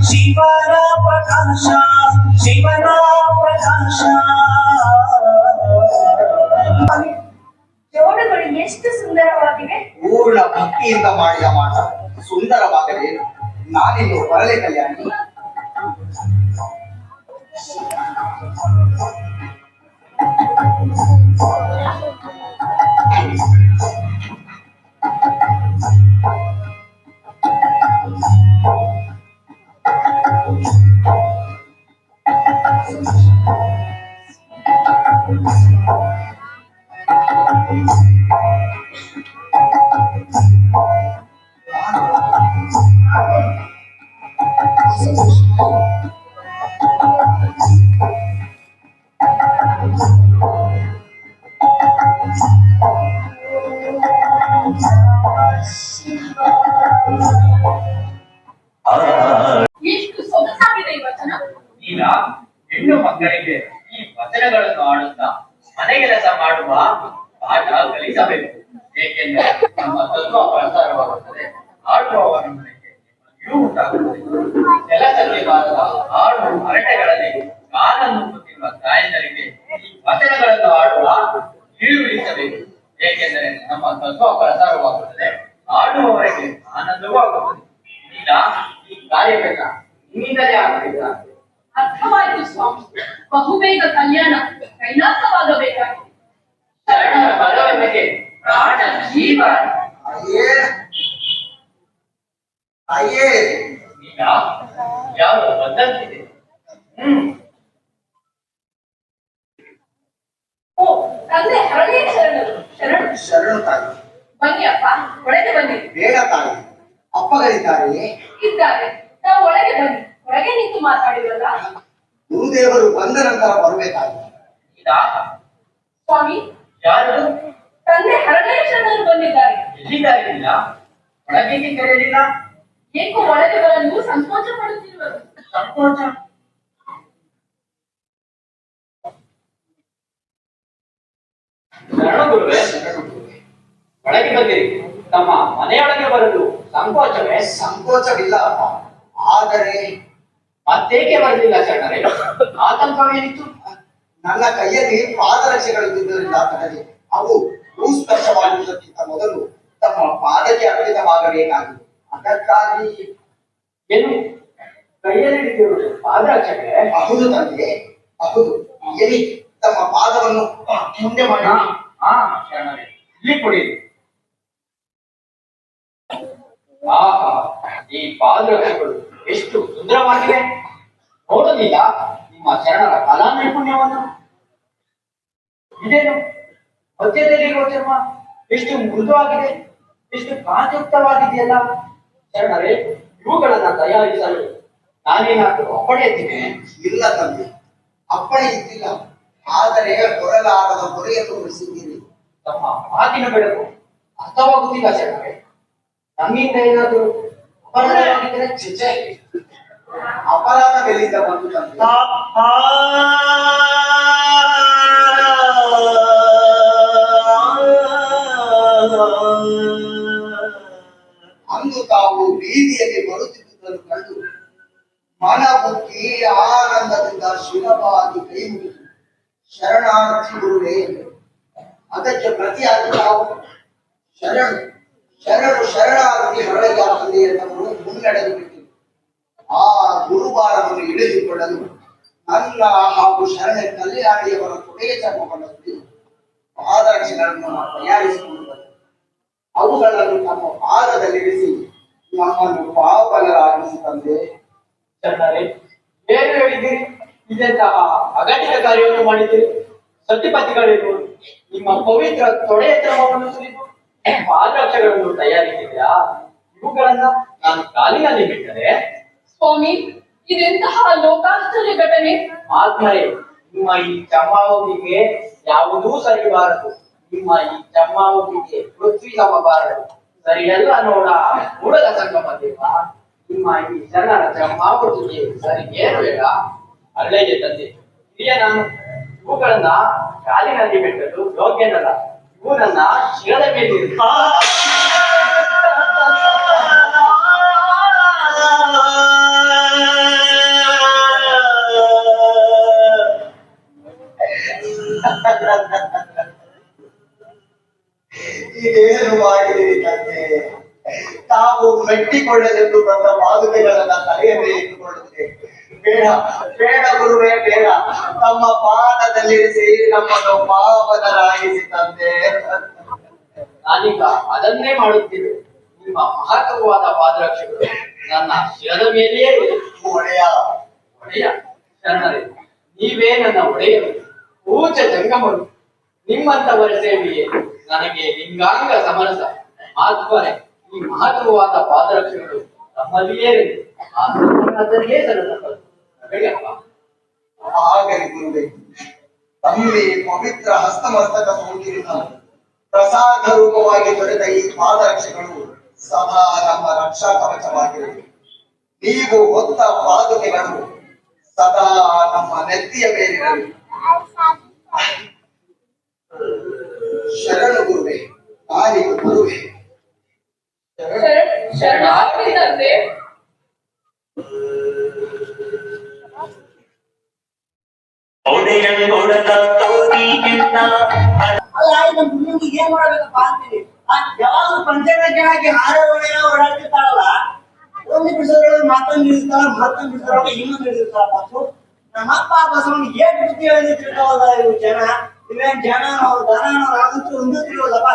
ಶಿವನ ಪ್ರಕಾಶ ಶಿವನ ಪ್ರಕಾಶ ಜೋಡುಗಳು ಎಷ್ಟು ಸುಂದರವಾಗಿವೆ. ಪೂರ್ಣ ಭಕ್ತಿಯಿಂದ ಮಾಡಿದ ಮಾಟ ಸುಂದರವಾಗಲಿ. ನಾನಿನ್ನು ಬರಲೆ ಕಲ್ಯಾಣಿ. ಎಷ್ಟು ಸೊಗಸಾಗಿದೆ ಈ ವಚನ. ಈಗ ಹೆಣ್ಣು ಮಕ್ಕಳಿಗೆ ಈ ವಚನಗಳನ್ನು ಆಡುತ್ತಾ ಮನೆ ಕೆಲಸ ಮಾಡುವ ಪಾಠ ಕಲಿಸಬೇಕು. ಏಕೆಂದರೆ ನಮ್ಮ ತತ್ವ ಪ್ರಸಾರವಾಗುತ್ತದೆ, ಆಡುವವರ ಮನೆಗೆ ಇಳು ಉಂಟಾಗುತ್ತದೆ. ಕೆಲಸಕ್ಕೆ ಬಾರದ ಆಡು ಹರಟೆಗಳಲ್ಲಿ ಕಾಲನ್ನು ಕೂತಿರುವ ತಾಯಂದರಿಗೆ ಈ ವಚನಗಳನ್ನು ಆಡುವ ಇಳಿಸಬೇಕು. ಏಕೆಂದರೆ ನಮ್ಮ ತತ್ವ ಪ್ರಸಾರವಾಗುತ್ತದೆ, ಆಡುವವರಿಗೆ ಆನಂದವೂ ಆಗುತ್ತದೆ. ಈಗ ಈ ಕಾರ್ಯವೆಲ್ಲ ನಿಮ್ಮಿಂದಲೇ ಆಗಬೇಕಾ? ಅರ್ಥವಾಯಿತು ಸ್ವಾಮಿ. ಬಹುಬೇಗ ಕಲ್ಯಾಣ ಕೈಲಾಸವಾಗಬೇಕಾಗಿದೆ. ಶರಣರ ಬಲವೆಂಬಗೆ ಪ್ರಾಣ ಜೀವ. ಅಯ್ಯೇ ಅಯ್ಯೇ ಈಗ ಯಾವ ಬಂದಂತಿದೆ. ಓ ತಂದೆ ಹರಳೆಯ ಶರಣರು. ಶರಣರು ಶರಣು ತಾಯಿ. ಬನ್ನಿ ಅಪ್ಪ, ಒಳಗೆ ಬನ್ನಿ. ಬೇಡ ತಾಯಿ, ಅಪ್ಪಗಳಿದ್ದಾರೆಯೇ? ಇದ್ದಾರೆ. ತಾವು ಒಳಗೆ ಬನ್ನಿ. ಹೊರಗೆ ನಿಂತು ಮಾತಾಡಿರಲ್ಲ. ಗುರುದೇವರು ಬಂದ ನಂತರ ಬರಬೇಕಾಗಿ. ಈಗ ಸ್ವಾಮಿ, ಯಾರು ತಂದೆ ಹರಳೆಯ ಶರಣರು ಬಂದಿದ್ದಾರೆ. ಎಲ್ಲಿದ್ದಾರೆ? ಇಲ್ಲ ಒಳಗೇಕೆ ಕರೆಯಲಿಲ್ಲ? ಏಕೋ ಒಳಗೆ ಬರಲು ಸಂಕೋಚ ಪಡುತ್ತಿರುವರು. ಸಂಕೋಚ? ಶರಣ ಗುರುವೇ, ಒಳಗೆ ಬಂದಿರಿ. ತಮ್ಮ ಮನೆಯೊಳಗೆ ಬರಲು ಸಂಕೋಚವೇ? ಸಂಕೋಚವಿಲ್ಲ ಅಪ್ಪ, ಆದರೆ ಮತ್ತೇಕೆ ಬರಲಿಲ್ಲ ಶರಣರೇ? ಆತಂಕವೇನಿತ್ತು? ನನ್ನ ಕೈಯಲ್ಲಿ ಪಾದರಕ್ಷೆಗಳಿದ್ದುದರಿಂದ ತನಗೆ ಅವು ಭೂಸ್ಪರ್ಶವಾಗುವುದಕ್ಕಿಂತ ಮೊದಲು ತಮ್ಮ ಪಾದಕ್ಕೆ ಅರ್ಪಿತವಾಗಬೇಕಾಗಿದೆ. ಅದಕ್ಕಾಗಿ ಏನು ಕೈಯಲ್ಲಿ ಹಿಡಿದಿರುವುದು ಪಾದರಕ್ಷೆಗೆ? ಹೌದು ತಂದೆ, ಹೌದು. ಎಲ್ಲಿ ತಮ್ಮ ಪಾದವನ್ನು ಮುಂದೆ ಮಾಡಿ. ಹಾ ಶರಣರೇ, ಇಲ್ಲಿ ಕೊಡಿರಿ. ಆಹಾ, ಈ ಪಾದರಕ್ಷೆಗಳು ಎಷ್ಟು ಸುಂದರವಾಗಿವೆ. ನೋಡಲಿಲ್ಲ ನಿಮ್ಮ ಶರಣರ ಕಲಾ ನೈಪುಣ್ಯವನ್ನು? ಇದೇನು ಮಧ್ಯದಲ್ಲಿರುವ ಚರ್ಮ ಎಷ್ಟು ಮೃದುವಾಗಿದೆ, ಎಷ್ಟು ಕಾಂತಿಯುಕ್ತವಾಗಿದೆಯಲ್ಲ. ಶರಣರೇ, ಇವುಗಳನ್ನ ತಯಾರಿಸಲು ನಾನೇನಾದರೂ ಅಪ್ಪಣೆಯತ್ತೀನಿ? ಇಲ್ಲ ತಂದೆ, ಅಪ್ಪಣೆ ಇದ್ದಿಲ್ಲ. ಆದರೆ ಹೊರಲಾರದ ಹೊರೆಯನ್ನು ಉಳಿಸಿದ್ದೀರಿ. ತಮ್ಮ ಮಾತಿನ ಬೆಳಕು ಅರ್ಥವಾಗುತ್ತಿಲ್ಲ ಶರಣರೇ. ನಮ್ಮಿಂದ ಏನಾದರೂ ಅಪರಾಧವಾಗಿದ್ದರೆ ಚಿಚೆ, ಅಪರಾಧವೆಲ್ಲಿಂದ ಬಂತು ತಂದೆ? ಅಂದು ತಾವು ಬೀದಿಯಲ್ಲಿ ಬರುತ್ತಿದ್ದುದನ್ನು ಕಂಡು ಮನ ಬುದ್ಧಿ ಆನಂದದಿಂದ ಶಿರವಾಗಿ ಕೈ ಮುಗಿದು ಶರಣಾರ್ಥಿ ಗುರುವೇ ಎಂದರು. ಅದಕ್ಕೆ ಪ್ರತಿಯಾಗಿ ತಾವು ಶರಣು ಶರಣು ಶರಣಾರ್ಥಿ ಹೊರಗೆ ತಂದೆ ಎನ್ನುವರು ಮುನ್ನಡೆದು ಬಿಟ್ಟರು. ಆ ಗುರುವಾರವನ್ನು ಇಳಿದುಕೊಳ್ಳಲು ನನ್ನ ಹಾಗೂ ಶರಣ ಕಲ್ಯಾಣಿಯವರ ಕೊನೆಯ ಜನ್ಮವನ್ನು ಪಾದರಕ್ಷೆಗಳನ್ನು ತಯಾರಿಸಿಕೊಂಡು ಬಂದರು. ಅವುಗಳನ್ನು ತಮ್ಮ ಪಾದದಲ್ಲಿರಿಸಿ ನಮ್ಮನ್ನು ಪಾವನರಾಗಿಸಿ ತಂದೆ. ಚನ್ನರೇ, ಏನು ಹೇಳಿದ್ದೀರಿ? ಇದೆಂತಹ ಅಗತ್ಯ ಕಾರ್ಯವನ್ನು ಮಾಡಿದ್ದೀರಿ. ಸತಿಪತಿಗಳಿರುವುದು ನಿಮ್ಮ ಪವಿತ್ರ ತೊಡೆಯ ಕ್ರಮವನ್ನು ಸುರಿದು ಪಾದರಕ್ಷೆಗಳನ್ನು ತಯಾರಿಸಿದ್ರಾ? ಇವುಗಳನ್ನ ನಾನು ಕಾಲಿನಲ್ಲಿ ಬಿಟ್ಟರೆ ಸ್ವಾಮಿ, ಇದೆಂತಹ ಲೋಕಾಶ್ಚರ್ಯ ಘಟನೆ. ಆತ್ಮರೇ, ನಿಮ್ಮ ಈ ಚಮ್ಮಾವುದಿಗೆ ಯಾವುದೂ ಸರಿಬಾರದು. ನಿಮ್ಮ ಈ ಚಮ್ಮಾವುದಿಗೆ ಪೃಥ್ವಿ ಸಮಬಾರದು. ಸರಿಯಲ್ಲ ನೋಡ ಮೂಡದ ಸಂಗಮ ದೇವ. ನಿಮ್ಮ ಈ ಜನರ ಚಮ್ಮಾವುದಿಗೆ ಸರಿ ಏನು ಬೇಡ. ಅಳ್ಳೆಗೆ ತಂದೆ ಹಿರಿಯ ನಾನು ಇವುಗಳನ್ನ ಕಾಲಿನಲ್ಲಿ ಬಿಟ್ಟದ್ದು ಯೋಗ್ಯನಲ್ಲ. ಇವು ನನ್ನ ಶಿರದ ಮೇಲೆ ಇದೇನು ಮಾಡಿದಿರಿ ತಂದೆ? ತಾವು ಮೆಟ್ಟಿಕೊಳ್ಳಲೆಂದು ಬಂದ ಪಾದುಕೆಗಳನ್ನ ತಲೆಯ ಮೇಲೆ ಇಟ್ಟುಕೊಳ್ಳುತ್ತೆ. ಬೇಡ ಬೇಡ ಗುರುವೇ, ಬೇಡ. ತಮ್ಮ ಪಾದದಲ್ಲಿರಿಸಿ ನಮ್ಮನ್ನು ಪಾವನರಾಗಿಸಿ ತಂದೆ. ನಾನೀಗ ಅದನ್ನೇ ಮಾಡುತ್ತೇವೆ. ನಿಮ್ಮ ಮಹತ್ವವಾದ ಪಾದರಕ್ಷೆಗಳು ನನ್ನ ಶಿರದ ಮೇಲೆಯೇ ಇದೆ. ಒಡೆಯ ಒಡೆಯ ಶರಣರೇ, ನೀವೇ ನನ್ನ ಒಡೆಯರು, ಪೂಜ ಜಂಗಮರು. ನಿಮ್ಮಂತವರ ಸೇವೆಯೇ ನನಗೆ ಲಿಂಗಾಂಗ ಸಮರಸ. ಆತ್ಮರೇ, ಈ ಮಹತ್ವವಾದ ಪಾದರಕ್ಷೆಗಳು ನಮ್ಮಲ್ಲಿಯೇ ಇದೆ. ಅದನ್ನೇ ಸರಳ ಆಗಲಿ ಗುರುವೇ. ತಮ್ಮಿ ಪವಿತ್ರ ಹಸ್ತಮಸ್ತಕ ಸೌಂದರ್ಯ ಪ್ರಸಾದ ರೂಪವಾಗಿ ದೊರೆತ ಈ ಪಾದರಕ್ಷೆಗಳು ಸದಾ ನಮ್ಮ ರಕ್ಷಾ ಕವಚವಾಗಿರಲಿ. ನೀವು ಹೊತ್ತ ಪಾದುಕೆಗಳು ಸದಾ ನಮ್ಮ ನೆತ್ತಿಯ ಮೇಲಿರಲಿ. ಶರಣು ಗುರುವೇ, ನಾನೀಗ ಗುರುವೇ. ಶರಣಾರ್ಥಿ ತಂದೆ. ಒಡೆಯಂಗೊಡದ ತೋರಿಗೆನ್ನ ಅಲ್ಲ ಇದು ನಿಮ್ಗೆ ಏನ್ ಮಾಡ್ಬೇಕಪ್ಪ ಅಂತೀನಿ. ಯಾವಾಗ ಪಂಚಗಜ್ಜೆ ಹಾಕಿ ಹಾರ ಓಡಾಡ್ತಿರ್ತಾರಲ್ಲ, ಒಂದು ಬಿಡಿಸೋದ್ರೊಳಗೆ ಮತ್ತೊಂದು ಇರ್ತಾರ, ಮತ್ತೊಂದು ಬಿಡಿಸೋದ್ರೊಳಗೆ ಇನ್ನೊಂದು ಇರ್ತಾರ. ನಮ್ಮ ಅಪ್ಪ ಬಸವಣ್ಣ ಏನ್ ಬುದ್ಧಿ ಹೇಳಿರ್ತಾವಲ್ಲ ಇವು ಜನ. ಇವೇನ್ ಜನ ನಾವು ದನ ನಾವಂತೂ ಒಂದು ತಿಳಿಯೋದಪ್ಪ.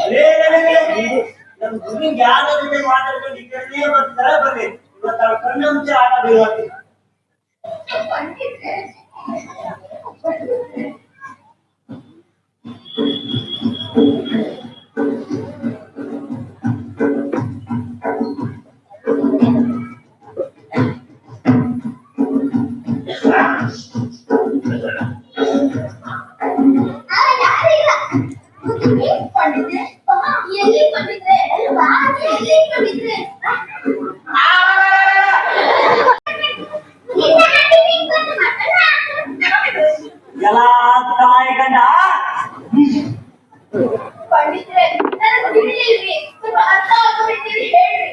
ಅದೇ ನಮ್ ಗುರು ಯಾರ ಜೊತೆ ಮಾತಾಡ್ಕೊಂಡು ಈ ಕಡೆ ಬರ್ತಿದಾರ ಬರ್ರಿ. ಇವತ್ತು ಅವ್ರ ಕಣ್ಣು ಮುಂಚೆ ಆಟ ಬೀಳ್ತಿ. ಎಲ್ಲಿ ಬಂದಿದ್ರೆ ಎಲ್ಲಿ ಬಂದಿದ್ರೆ ಎಲ್ಲ ತಾಯಿ ಗಂಡ ಪಂಡಿತ್ರೆ, ನನಗೆ ತಿಳಿಲಿಲ್ರಿ. ಸ್ವಲ್ಪ ಅರ್ಥ ಆಗ್ಬಿಟ್ಟಿರಿ ಹೇಳ್ರಿ.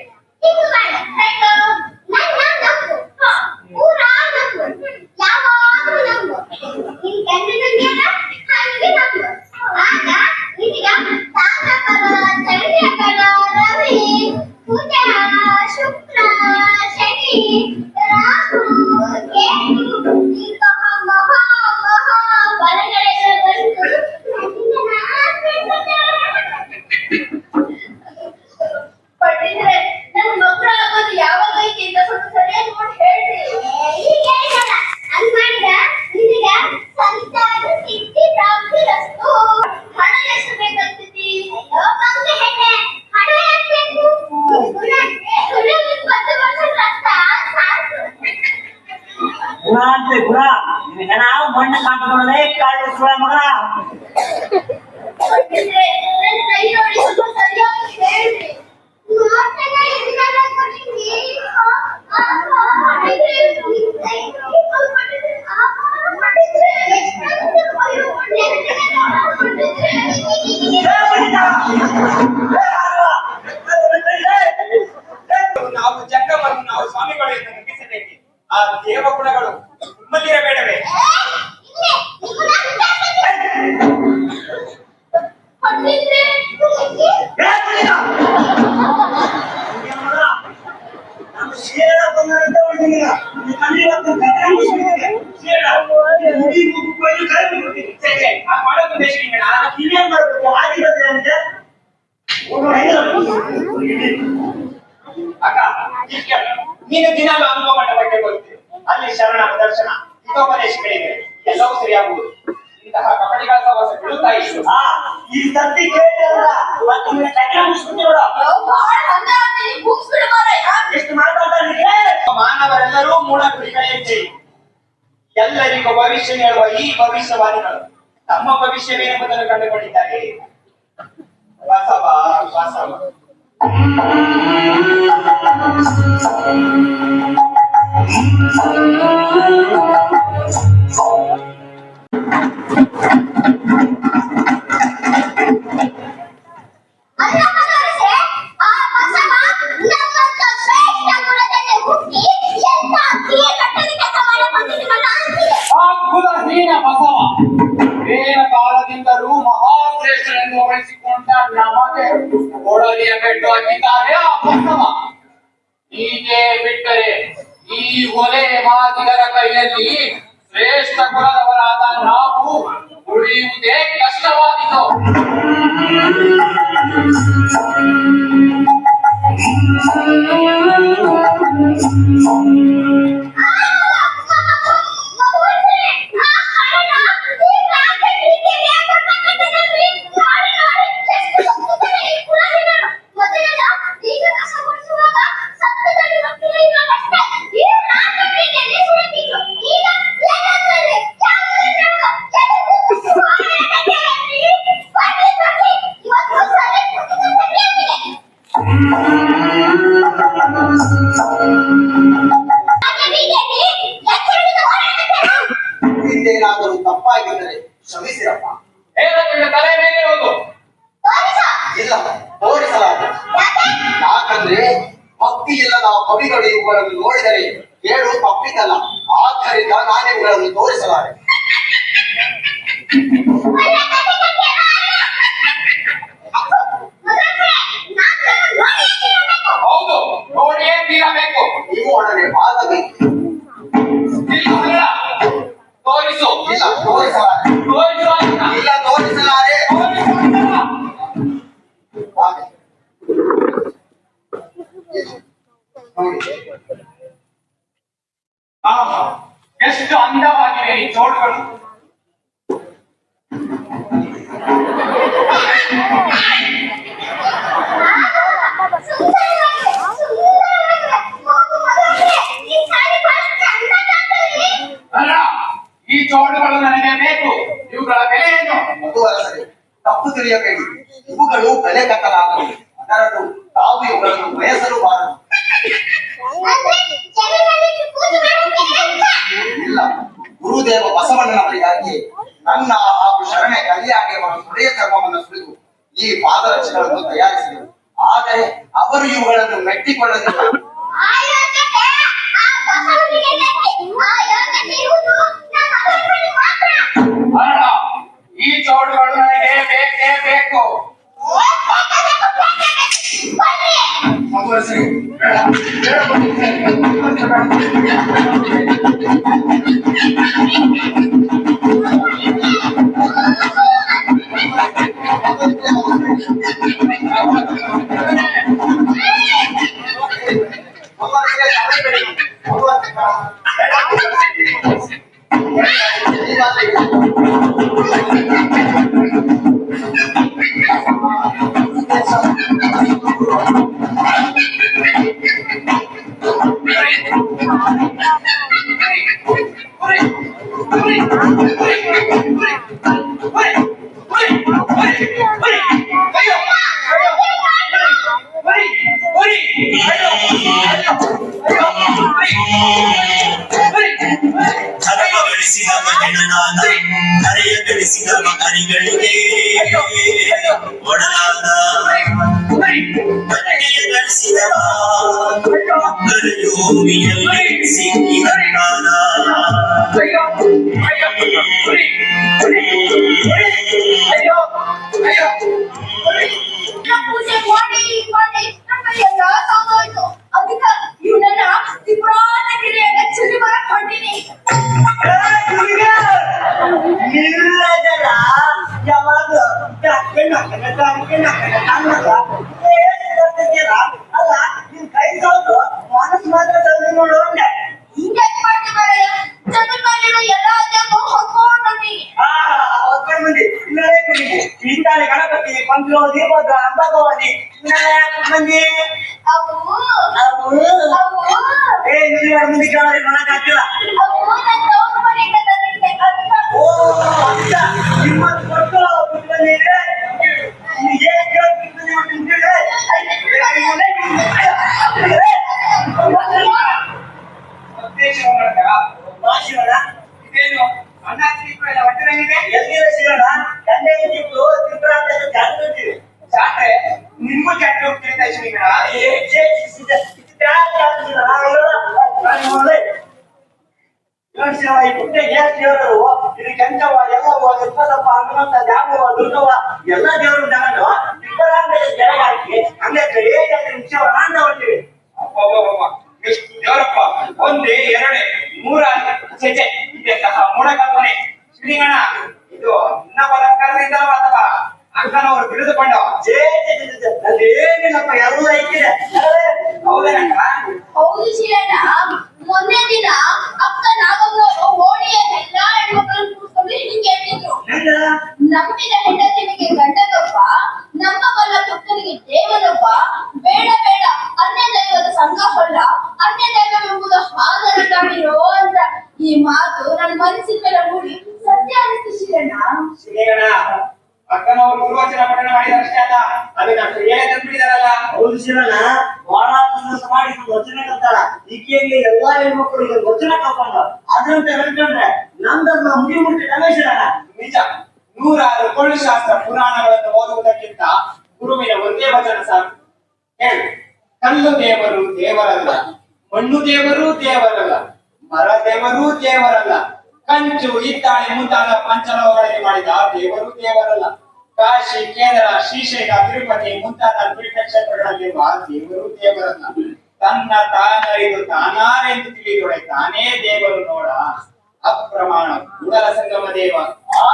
ಶುಕ್ರ ಶನಿ ರಾಹು ಕೇತು ಇಂತಹ ಮಹಾ ಮಹಾ ಬಲಗಳೆಲ್ಲ ಬಂದು ಪಂಡಿತ್ರೆ, ನನ್ನ ಮಕ್ಕಳು ಆಗೋದು ಯಾವಾಗ ಐತಿ ಅಂತ ಸ್ವಲ್ಪ ಸರಿಯಾಗಿ ನೋಡಿ ಹೇಳ್ರಿ. ಹಂಗ್ ಮಾಡಿದ್ರ ನಿನಗ ಸಂತಾನ ಸಿದ್ಧಿ ಪ್ರಾಪ್ತಿ ರಸ್ತು. ಹಣ ಎಷ್ಟು ಬೇಕಂತೈತಿ? ಅಯ್ಯೋ ಬಂದು ಹೆಣ್ಣೆ, ಹಣ ಯಾಕೆ ಬೇಕು? ಗುಣ 10 ವರ್ಷ ಕಷ್ಟ ಸಾಕು. ಗುಣ ಅಂತೆ ಗುಣ. ನಿನಗೆ ನಾವು ಮಣ್ಣು ಕಾಣ್ಕೊಂಡೇ ಕಾಳು ಸುಳ ಮಗ. ಪಂಡಿತ್ರೆ, ನನ್ನ ಕೈ ನೋಡಿ ಸ್ವಲ್ಪ ಸರಿಯಾಗಿ ಹೇಳ್ರಿ. ನಾವು ಜಂಗಮನ್ನು ನಾವು ಸ್ವಾಮಿಗಳು ಎಂದು ನಂಬಿಸಬೇಕೆ? ಆ ದೇವಗುಣಗಳು ನಿಮ್ಮಲ್ಲಿರಬೇಡವೇ? ನಮ್ಮ ಶೇರ ಬಂದಂತ ಒಂದು ಕಣ್ಣಿ ಅಕ್ಕ ನೀನು ದಿನಾಲು ಅನುಭವ ಮಂಟಪಕ್ಕೆ ಬರುತ್ತೀವಿ. ಅಲ್ಲಿ ಶರಣ ದರ್ಶನ ಹಿತೋಪದೇಶಗಳಿವೆ, ಎಲ್ಲವೂ ಸರಿಯಾಗುವುದು. ಇಂತಹ ಕಪಟಿಗಳ ಸವಾಸ ಬಿಡುತ್ತಾ ಇತ್ತು. ಈ ಸತಿ ಕೇಳಿಲ್ಲ ಮತ್ತೆ ನಿನ್ನ ಕೈಗೆ ಮುಗಿಸ್ಬಿಟ್ಟು ನೋಡು. ಎಷ್ಟು ಮಾತಾಡ್ತಾರೆ ಮಾನವರೆಲ್ಲರೂ ಮೂಢ ಕುರಿಗಳೇ. ಎಲ್ಲರಿಗೂ ಭವಿಷ್ಯ ಹೇಳುವ ಈ ಭವಿಷ್ಯವಾದಿಗಳು ತಮ್ಮ ಭವಿಷ್ಯವೇನೆಂಬುದನ್ನು ಕಂಡುಕೊಂಡಿದ್ದಾರೆ. ಬಸವ ಬಸವ ಕುಲಹೀನ ಬಸವ ವೇದ ಕಾಲದಿಂದಲೂ ಮಹಾಶ್ರೇಷ್ಠರೆಂದು ವಹಿಸಿಕೊಂಡ ನಮಗೆ ಕೊಡಲಿಯ ಬೆಟ್ಟು ಹಾಕಿದ್ದಾರೆ ಆ ಬಸವ. ಹೀಗೆ ಬಿಟ್ಟರೆ ಈ ಒಲೆ ಮಾದಿಗರ ಕೈಯಲ್ಲಿ ಶ್ರೇಷ್ಠ ಕುಲದವರಾದ ನಾವು ಉಳಿಯುವುದೇ ಕಷ್ಟವಾದೀತು. ಹಿಂದೇನಾದರೂ ತಪ್ಪಾಗಿದ್ದರೆ ಕ್ಷಮಿಸಿರಪ್ಪ. ಹೇಳೋದ್ರಿಂದ ತಲೆ ಮೇಲೆ ಹೋಗು. ಇಲ್ಲ, ತೋರಿಸಲಾರೆ. ಯಾಕಂದ್ರೆ ಭಕ್ತಿ ಇಲ್ಲದ ಕವಿಗಳು ಇವುಗಳನ್ನು ನೋಡಿದರೆ ಕೇಳು ತಪ್ಪಿದ್ದಲ್ಲ. ಆದ್ದರಿಂದ ನಾನೇ ಇವುಗಳನ್ನು ತೋರಿಸಲಾರೆ. ಹೌದು, ನೋಡಿಯೇ ತೀರಬೇಕು. ನೀವು ಒಡನೆ ಬಾಗಬೇಕು. ಇಲ್ಲ, ತೋರಿಸು. ಇಲ್ಲ, ತೋರಿಸಲಾರೆ. ತೋರಿಸು ಅಂತ. ಇಲ್ಲ, ತೋರಿಸಲಾರೆ. ತೋರಿಸು ಅಂತಲ್ಲ. ಹಾಗೆ. ನೋಡಿ, ಆಹಾ, ಎಷ್ಟು ಅಂದವಾಗಿವೆ ಈ ಜೋಡುಗಳು. ಅಲ್ಲ, ಈ ಜೋಡುಗಳು ನನಗೆ ಬೇಕು. ಇವುಗಳ ಬೆಲೆ ಏನು? ಅದು ಅಲ್ಲದೆ ತಪ್ಪು ತಿಳಿಯಬೇಡಿ. ಇವುಗಳು ಬೆಲೆ ಕಟ್ಟಲಾಗದು. ಅದರಲ್ಲೂ ತಾವು ಇವುಗಳನ್ನು ಬಯಸಲು ಬಾರದು. ಇಲ್ಲ, ಗುರುದೇವ ಬಸವಣ್ಣನವರಿಗಾಗಿ ನನ್ನ ಹಾಗೂ ಶರಣೆ ಕಲ್ಯಾಣಿಯವರ ಹೃದಯ ಚರ್ಮವನ್ನು ಸುರಿದು ಈ ಪಾದರಕ್ಷೆಗಳನ್ನು ತಯಾರಿಸಿದರು. ಆದರೆ ಅವರು ಇವುಗಳನ್ನು ಮೆಟ್ಟಿಕೊಳ್ಳಲಿಲ್ಲ. ಅಲ್ಲ, ಈ ಜೋಡುಗಳು ನನಗೆ ಬೇಕೇ ಬೇಕು. ಮುಂದುವರಿಸಿ. ಗಳಿಸಿದ ಮಹಿಳನಾದ ಹರೆಯ ಗಳಿಸಿದ ಮಕರಿಗಳಿಗೆ ಒಡಲಾದ ಬಟ್ಟೆಯ ಗಳಿಸಿದವ ಗರಯೋವಿಯಲ್ಲಿ ಸಿಕ್ಕಿದಂತಾದ ಪೂಜೆ ಮಾಡಿ ಎಲ್ಲ ಸಾಗೋಯ್ತು. ಅದಕ್ಕೆ ಇವನೆಲ್ಲ ತ್ರಿಪುರಾನ ಗಿರಿಯಾಗ ಚಳಿ ಬರಕ್ ಹೊಂಟೀನಿ. ಇಲ್ಲದಲ್ಲ ಯಾವಾಗ ಯಾಕೆ ಬಂದಿ ಅವು ಅವು ಅವು ಏ ನೀವು ಮುಂದೆ ಕೇಳೋರಿಗೆ ಮಾಡಕ್ ಆಗ್ತಿಲ್ಲ ಅವು ನನ್ನ ತವ್ರ ಮನೆಯಿಂದ ತಂದಿದ್ದೆ ಅದನ್ನ ಓ ಅಂತ ನಿಮ್ಮನ್ನು ಕೊಟ್ಟು ಬಂದಿದ್ರೆ ನಿಮಗೆ ಮಾಸಿವಣ ಇದೇನು ಅನ್ನ ತಿರುಪು ಎಲ್ಲ ಒಟ್ಟಿರಂಗಿದೆ ಎಲ್ಲಿಗೆ ಸಿಗೋಣ ತಂದೆ ಇದ್ದು ತಿರುಪುರ ಜಾತ್ರೆ ಜಾತ್ರೆ ನಿಮ್ಗೂ ಜಾತ್ರೆ ಹೋಗ್ತಿರ್ತಾ ಶ್ರೀಗಳ ಎಲ್ಲ ದೇವರು ಜನ ಹಾಕಿ ಹಂಗೆ ಅಂತ ಹೊಂಟಿವಿ ಅಬ್ಬಬ್ಬಬ್ಬ. ಎಷ್ಟು ದೇವರಪ್ಪ ಒಂದೇ ಎರಡೇ ಮೂರ ಸೆಜೆ ಇದೆಂತಹ ಮೂಢಕಲ್ಪನೆ ಶ್ರೀಗಣ ಇದು ನಿನ್ನ ಬಲತ್ಕಾರದಿಂದ ಅಥವಾ ಅಕ್ಕನವರು ತಿಳಿದುಕೊಂಡ ಅಲ್ಲಿ ಏನಿಲ್ಲಪ್ಪ ಎಲ್ಲ ಐತಿದೆ ಹೌದೇನಕ್ಕ ಹೌದು ಶಿವಣ್ಣ ಮೊನ್ನೆ ದಿನ ಅಕ್ಕ ನಾಗಮ್ಮನವರು ಓಣಿಯಲ್ಲೆಲ್ಲ ಹೆಣ್ಮಕ್ಳನ್ನು ಕೂರಿಸ್ಕೊಂಡು ಹಿಂಗೆ ಹೇಳ್ತಿದ್ರು ನಂಬಿದ ಹೆಂಡತಿನಿಗೆ ಗಂಡನೊಬ್ಬ ನಂಬಬಲ್ಲ ತುಕ್ಕನಿಗೆ ದೇವನೊಬ್ಬ ಬೇಡ ಬೇಡ ಅನ್ಯ ದೈವದ ಸಂಘ ಹೊಲ್ಲ ಅನ್ಯ ದೈವವೆಂಬುದು ಹಾದರ ಕಾಣಿರೋ ಅಂತ ಈ ಮಾತು ನನ್ನ ಮನಸ್ಸಿನ ಮೇಲೆ ಮೂಡಿ ಸತ್ಯ ಅನಿಸ್ತು ಶಿವಣ್ಣ ಶ್ರೀಗಣ ಅಕ್ಕನವರು ಗುರುವಚನ ಪಠಣ ಮಾಡಿದಷ್ಟೇ ಅಲ್ಲ ಅದನ್ನ ಕ್ರಿಯೆಗೆ ತಂದ್ಬಿಟ್ಟಿದಾರಲ್ಲ ಹೌದು ಶಿವಣ್ಣ ಬಹಳ ಕೆಲಸ ಮಾಡಿ ವಚನ ಕಲ್ತಾಳ ಈಕೆಗೆ ಎಲ್ಲಾ ಹೆಣ್ಮಕ್ಳು ಈಗ ವಚನ ಕಲ್ಕೊಂಡ ಅದ್ರಂತ ಹೇಳ್ಕೊಂಡ್ರೆ ನಮ್ದನ್ನ ಮುಗಿ ಮುಟ್ಟಿದ್ದಾನೆ ಶಿವಣ್ಣ ನಿಜ ನೂರಾರು ಕೊಳ್ಳು ಶಾಸ್ತ್ರ ಪುರಾಣಗಳನ್ನು ಓದುವುದಕ್ಕಿಂತ ಗುರುವಿನ ಒಂದೇ ವಚನ ಸಾಕು ಹೇಳು ಕಲ್ಲು ದೇವರು ದೇವರಲ್ಲ ಮಣ್ಣು ದೇವರು ದೇವರಲ್ಲ ಮರ ದೇವರು ದೇವರಲ್ಲ ಕಂಚು ಹಿತ್ತಾಳೆ ಮುಂತಾದ ಪಂಚಲೋಹಗಳಲ್ಲಿ ಮಾಡಿದ ದೇವರು ದೇವರಲ್ಲ ಕಾಶಿ ಕೇರಳ ಶ್ರೀಶೈಲ ತಿರುಪತಿ ಮುಂತಾದ ತೀರ್ಥಕ್ಷೇತ್ರಗಳಲ್ಲಿರುವ ದೇವರು ದೇವರಲ್ಲ ತನ್ನ ತಾನರಿದು ತಾನಾರೆಂದು ತಿಳಿದೊಡೆ ತಾನೇ ದೇವರು ನೋಡ ಅಪ್ರಮಾಣ ಕೂಡಲ ಸಂಗಮ ದೇವ ಆ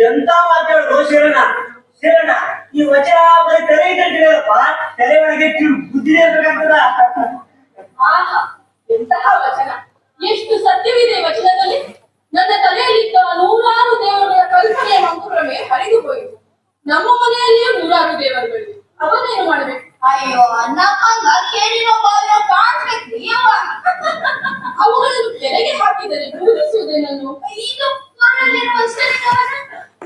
ಎಂತ ಮಾತಾಡೋದು ಶಿವಣ್ಣ ಶಿವಣ್ಣ ಈ ವಚನ ಬರೀ ತಲೆ ಕಟ್ಟಿರಪ್ಪ ತಲೆ ಒಳಗೆ ಬುದ್ಧಿ ಇರ್ಬೇಕಂತದ ಆಹಾ ಎಂತಹ ವಚನ ಎಷ್ಟು ಸತ್ಯವಿದೆ ವಚನದಲ್ಲಿ ನನ್ನ ತಲೆಯಲ್ಲಿದ್ದ ನೂರಾರು ದೇವರುಗಳ ಕಲ್ಪನೆಯ ಮಂಕುರವೇ ಹರಿದು ಹೋಯಿತು ನಮ್ಮ ಮನೆಯಲ್ಲಿಯೂ ನೂರಾರು ದೇವರುಗಳಿವೆ ಅವನ್ನೇನು ಮಾಡಬೇಕು ಅಯ್ಯೋ ಅನ್ನಪ್ಪಂಗ ಕೇಳಿರೋ ಬಾರೋ ಕಾಣ್ಬೇಕು ಯವ್ವ ಅವುಗಳನ್ನು ಕೆರೆಗೆ ಹಾಕಿದರೆ ಪೂಜಿಸುವುದೇನನ್ನು ಇದು ಊರಲ್ಲಿರುವ ಲಿಂಗವನ್ನ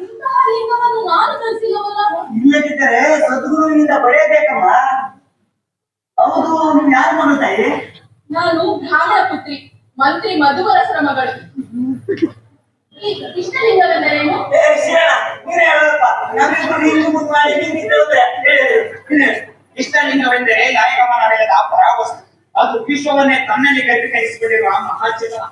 ಇಂತಹ ಲಿಂಗವನ್ನು ನಾನು ಕಲಿಸಿಲ್ಲವಲ್ಲ ಇಲ್ಲದಿದ್ದರೆ ಸದ್ಗುರುವಿನಿಂದ ಪಡೆಯಬೇಕಮ್ಮ ಹೌದು ನೀವು ಯಾರು ಮಗ ತಾಯಿ ನಾನು ಬ್ರಾಹ್ಮಣ ಪುತ್ರಿ ಮಂತ್ರಿ ಮಧುವರಸರ ಮಗಳು ಈ ಕೃಷ್ಣಲಿಂಗವೆಂದರೇನು ಏ ಶಿವಣ್ಣ ನೀನೇ ಹೇಳಪ್ಪ ನಮ್ಮಿಬ್ರು ನೀನು ಮುಂದೆ ಮಾಡಿ ನೀನು ಇಷ್ಟಲಿಂಗವೆಂದರೆ ಲಾಯಕಮಾನವೆಲ್ಲದ ಪರಾವಸ್ತು ಅದು ವಿಶ್ವವನ್ನೇ ತನ್ನಲ್ಲಿ ಗಟ್ಟಿಕರಿಸಿಕೊಂಡಿರುವ ಮಹಾಚೇತನ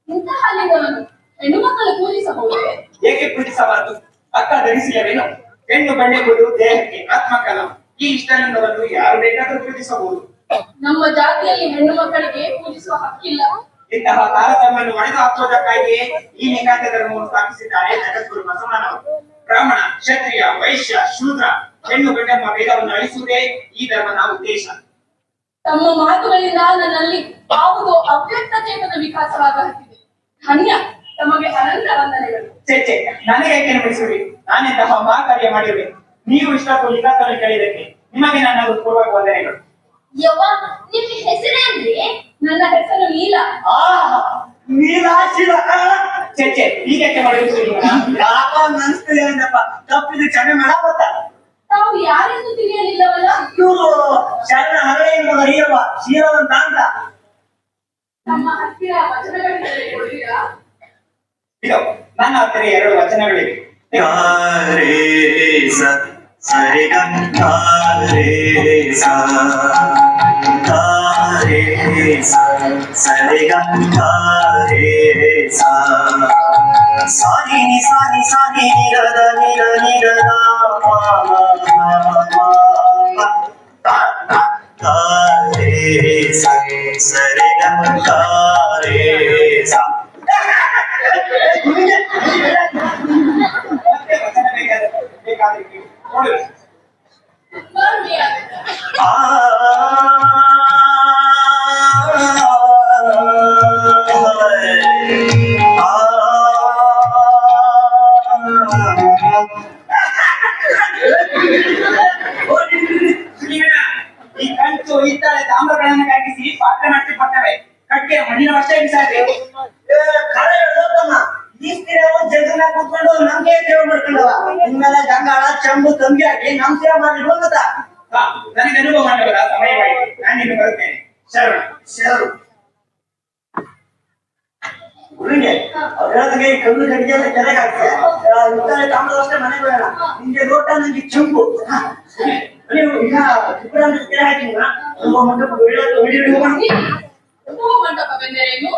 ಇಂತಹ ಲಿಂಗವನ್ನು ಹೆಣ್ಣು ಮಕ್ಕಳು ಪೂಜಿಸಬಹುದೇ ಏಕೆ ಪೂಜಿಸಬಾರದು ಅಕ್ಕ ಧರಿಸಿಯವೇನು ಹೆಣ್ಣು ಗಂಡೆಂಬುದು ದೇಹಕ್ಕೆ ಆತ್ಮಕಲ ಈ ಇಷ್ಟಲಿಂಗವನ್ನು ಯಾರು ಬೇಕಾದರೂ ಪೂಜಿಸಬಹುದು ನಮ್ಮ ಜಾತಿಯಲ್ಲಿ ಹೆಣ್ಣು ಮಕ್ಕಳಿಗೆ ಪೂಜಿಸುವ ಹಕ್ಕಿಲ್ಲ ಇಂತಹ ತಾರತಮ್ಯವನ್ನು ಒಡೆದು ಹಾಕುವುದಕ್ಕಾಗಿಯೇ ಈ ಲಿಂಗಾಯತ ಧರ್ಮವನ್ನು ಸ್ಥಾಪಿಸಿದ್ದಾರೆ ಜಗದ್ಗುರು ಬಸವಣ್ಣನವರು ಬ್ರಾಹ್ಮಣ ಕ್ಷತ್ರಿಯ ವೈಶ್ಯ ಶೂದ್ರ ಹೆಣ್ಣು ಗಂಡೆಂಬ ಭೇದವನ್ನು ಅಳಿಸುವುದೇ ಈ ಧರ್ಮದ ಉದ್ದೇಶ ತಮ್ಮ ಮಾತುಗಳಿಂದ ನನ್ನಲ್ಲಿ ಯಾವುದೋ ಅವ್ಯಕ್ತ ಚೇತನ ವಿಕಾಸವಾಗತ್ತಿದೆ ಧನ್ಯ ತಮಗೆ ಅನಂತ ವಂದನೆಗಳು ಚೆ ನನಗೆ ಯಾಕೆ ನೆನಪಿಸುವಿ ನಾನೆಂತಹ ಮಹಾಕಾರ್ಯ ಮಾಡಿರುವೆ ನೀವು ಇಷ್ಟಕ್ಕೂ ಲಿಂಗಾಯತನ ಕೇಳಿದಕ್ಕೆ ನಿಮಗೆ ನನ್ನ ಪೂರ್ವಕ ವಂದನೆಗಳು ಯವ್ವ ನಿಮ್ಮ ಹೆಸರೇನ್ರಿ ನನ್ನ ಹೆಸರು ನೀಲ ಆ ನೀಲಾಶಿವ ಚೆ ಹೀಗೆ ಮಾಡಿರುತ್ತೀರಿ ಯಾಕ ಅನ್ಸ್ತದೆ ಅಂದಪ್ಪ ತಪ್ಪಿದ್ದು ಕ್ಷಮೆ ಮಾಡಬತ್ತ ತಾವು ಯಾರೆಂದು ತಿಳಿಯಲಿಲ್ಲವಲ್ಲ ಇವರು ಶರಣ ಹರಳೆ ಎಂಬುದು ಅರಿಯವ ಶೀಲವಂತ ಅಂತ ನಮ್ಮ ಹತ್ತಿರ ವಚನಗಳಿದ್ದರೆ ಕೊಡುವಿರಾ ಇದು ನನ್ನ ಹತ್ತಿರ ಎರಡು ವಚನಗಳಿವೆ ಸರಿ ಸಾರಿ ಸಾರಿ ಸಾರಿ ನಿರದ ನಿರ ನಿರದ ಸರಿ ಮತ್ತೆ ವಚನ ಬೇಕಾದ್ರೆ ನೋಡಿ ಹಂಚು ಹಿತ್ತಾಳೆ ತಾಮ್ರಗಳನ್ನು ಕರಗಿಸಿ ಪಾತ್ರ ನಡೆಸಿ ಕೊಟ್ಟವೆ. ಕಟ್ಟಿಗೆ ಮಣ್ಣಿನ ವರ್ಷ ಬಿಸಾಡ್ರಿ. ಕರೆ ಹೇಳ್ದಮ್ಮ ಈ ಸ್ತ್ರೀಯವು ಜಗನ್ನ ಕೂತ್ಕೊಂಡು ನಮ್ಗೆ ಸೇವೆ ಮಾಡ್ಕೊಂಡವ ಇನ್ಮೇಲೆ ಗಂಗಾಳ ಚಂಬು ತಂಗಿ ಹಾಕಿ ನಮ್ ಸೇವೆ ಮಾಡಿ ಗೊತ್ತಾ ನನಗೆ ಅನುಭವ ಮಾಡಬೇಡ, ಸಮಯವಾಯಿತು. ನಾನು ಇನ್ನು ಬರುತ್ತೇನೆ. ಶರಣ. ಶರಣು ಹುಡುಗಿ ಅವ್ರು ಹೇಳಿದಂಗೆ ಈ ಕಲ್ಲು ಗಡಿಗೆ ಎಲ್ಲ ಕೆರೆಗೆ ಹಾಕ್ತಾರೆ ಇತ್ತಾಳೆ ತಾಮ್ರದ ಅಷ್ಟೇ ಮನೆ ಬೇಡ ನಿಮ್ಗೆ ಲೋಟ ನಂಗೆ ಚಂಬು ನೀವು ಈಗ ಇಬ್ಬರನ್ನ ಕೆರೆ ಹಾಕಿಲ್ಲ ನಮ್ಮ ಮಂಟಪ ಅನುಭವ ಮಂಟಪವೆಂದರೇನು?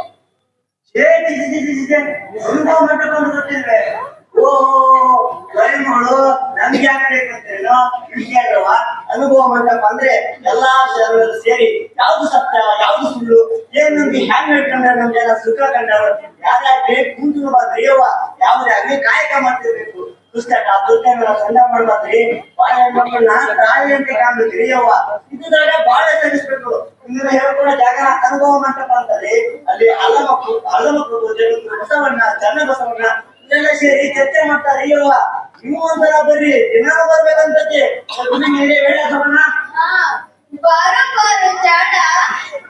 ಅನುಭವ ಮಂಟಪ ಅಂತ ಗೊತ್ತಿಲ್ವೇ? ಓ ಮಗಳು ನಮ್ಗೆ ಯಾಕೆ ಬೇಕಂತೇನೋ ವಿಷಯಲ್ವ ಅನುಭವ ಮಂಟಪ ಅಂದ್ರೆ ಎಲ್ಲಾ ಶರಣರು ಸೇರಿ ಯಾವ್ದು ಸತ್ಯ ಯಾವ್ದು ಸುಳ್ಳು ಏನ್ ನಮ್ಗೆ ಹ್ಯಾಂಗ್ ಹೇಳ್ಕೊಂಡ್ರೆ ನಮ್ಗೆಲ್ಲ ಸುಖ ಕಂಡವ್ರು ಯಾರ್ಯಾಕೆ ಕುಂತು ದೈವ ಯಾವ್ದೇ ಆಗ್ಲಿ ಕಾಯಕ ಮಾಡ್ತಿರ್ಬೇಕು ಪುಸ್ತಕ ದುಡ್ಡನ್ನ ಸಂದ ಮಾಡ್ಬಾರ್ದ್ರಿ ಬಾಳೆ ಮಕ್ಕಳನ್ನ ತಾಯಿ ಅಂತ ಕಾಣ್ಬೇಕ್ರಿ ಯವ್ವ ಇದ್ರಾಗ ಬಾಳೆ ಸಲ್ಲಿಸ್ಬೇಕು ಇಂದ್ರೆ ಹೇಳ್ಕೊಡೋ ಜಾಗ ಅನುಭವ ಮಂಟಪ ಅಂತಲ್ಲಿ ಅಲ್ಲಿ ಹಲ್ಲ ಮಕ್ಕಳು ಬಸವಣ್ಣ ಚನ್ನ ಬಸವಣ್ಣ ಇದೆಲ್ಲ ಸೇರಿ ಚರ್ಚೆ ಮಾಡ್ತಾರೆ ಅಯ್ಯವ್ವ ನೀವು ಒಂದ್ಸಲ ಬರ್ರಿ ದಿನಾನು ಬರ್ಬೇಕಂತತಿ ಬಸವಣ್ಣ ಬಾರ ಜಾಡ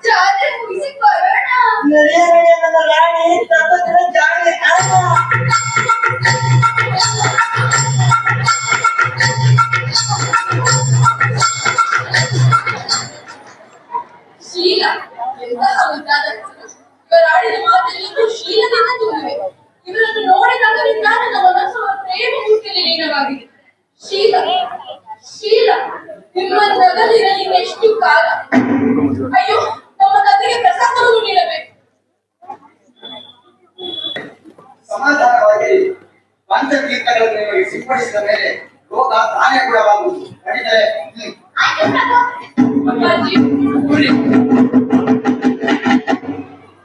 ಜಾತ್ರೆ ಮುಗಿಸಿ ಬರೋಣ. ನಡೆಯ ನನ್ನ ರಾಣಿ ತಪ್ಪಿನ ಜಾಣಿ ಶೀಲ ಎಂತಹ ಮುದ್ದಾದ ಹೆಸರು. ಇವರಾಡಿದ ಮಾತೆಲ್ಲವೂ ಶೀಲದಿಂದ ತುಂಬಿವೆ. ಇವರನ್ನು ನೋಡಿದಾಗಲಿಂದ ನನ್ನ ಮನಸ್ಸು ಪ್ರೇಮ ಮೂರ್ತಿಯಲ್ಲಿ ಲೀನವಾಗಿದೆ. ಶೀಲ ಶೀಲ ನಿಮ್ಮನ್ನು ನಗಲಿರಲಿ ಎಷ್ಟು ಕಾಲ. ಅಯ್ಯೋ ನಮ್ಮ ಕಥೆಗೆ ಪ್ರಸಾದವನ್ನು ನೀಡಬೇಕು. ಸಮಾಧಾನವಾಗಿ ಪಂಚತೀರ್ಥಗಳನ್ನು ನಿಮಗೆ ಸಿಂಪಡಿಸಿದ ಮೇಲೆ ರೋಗ ತಾನೇ ಗುಣವಾಗುವುದು. ನಡೀತದೆ. ಆಯ್ತು ಪ್ರಭು. ಅಪ್ಪಾಜಿ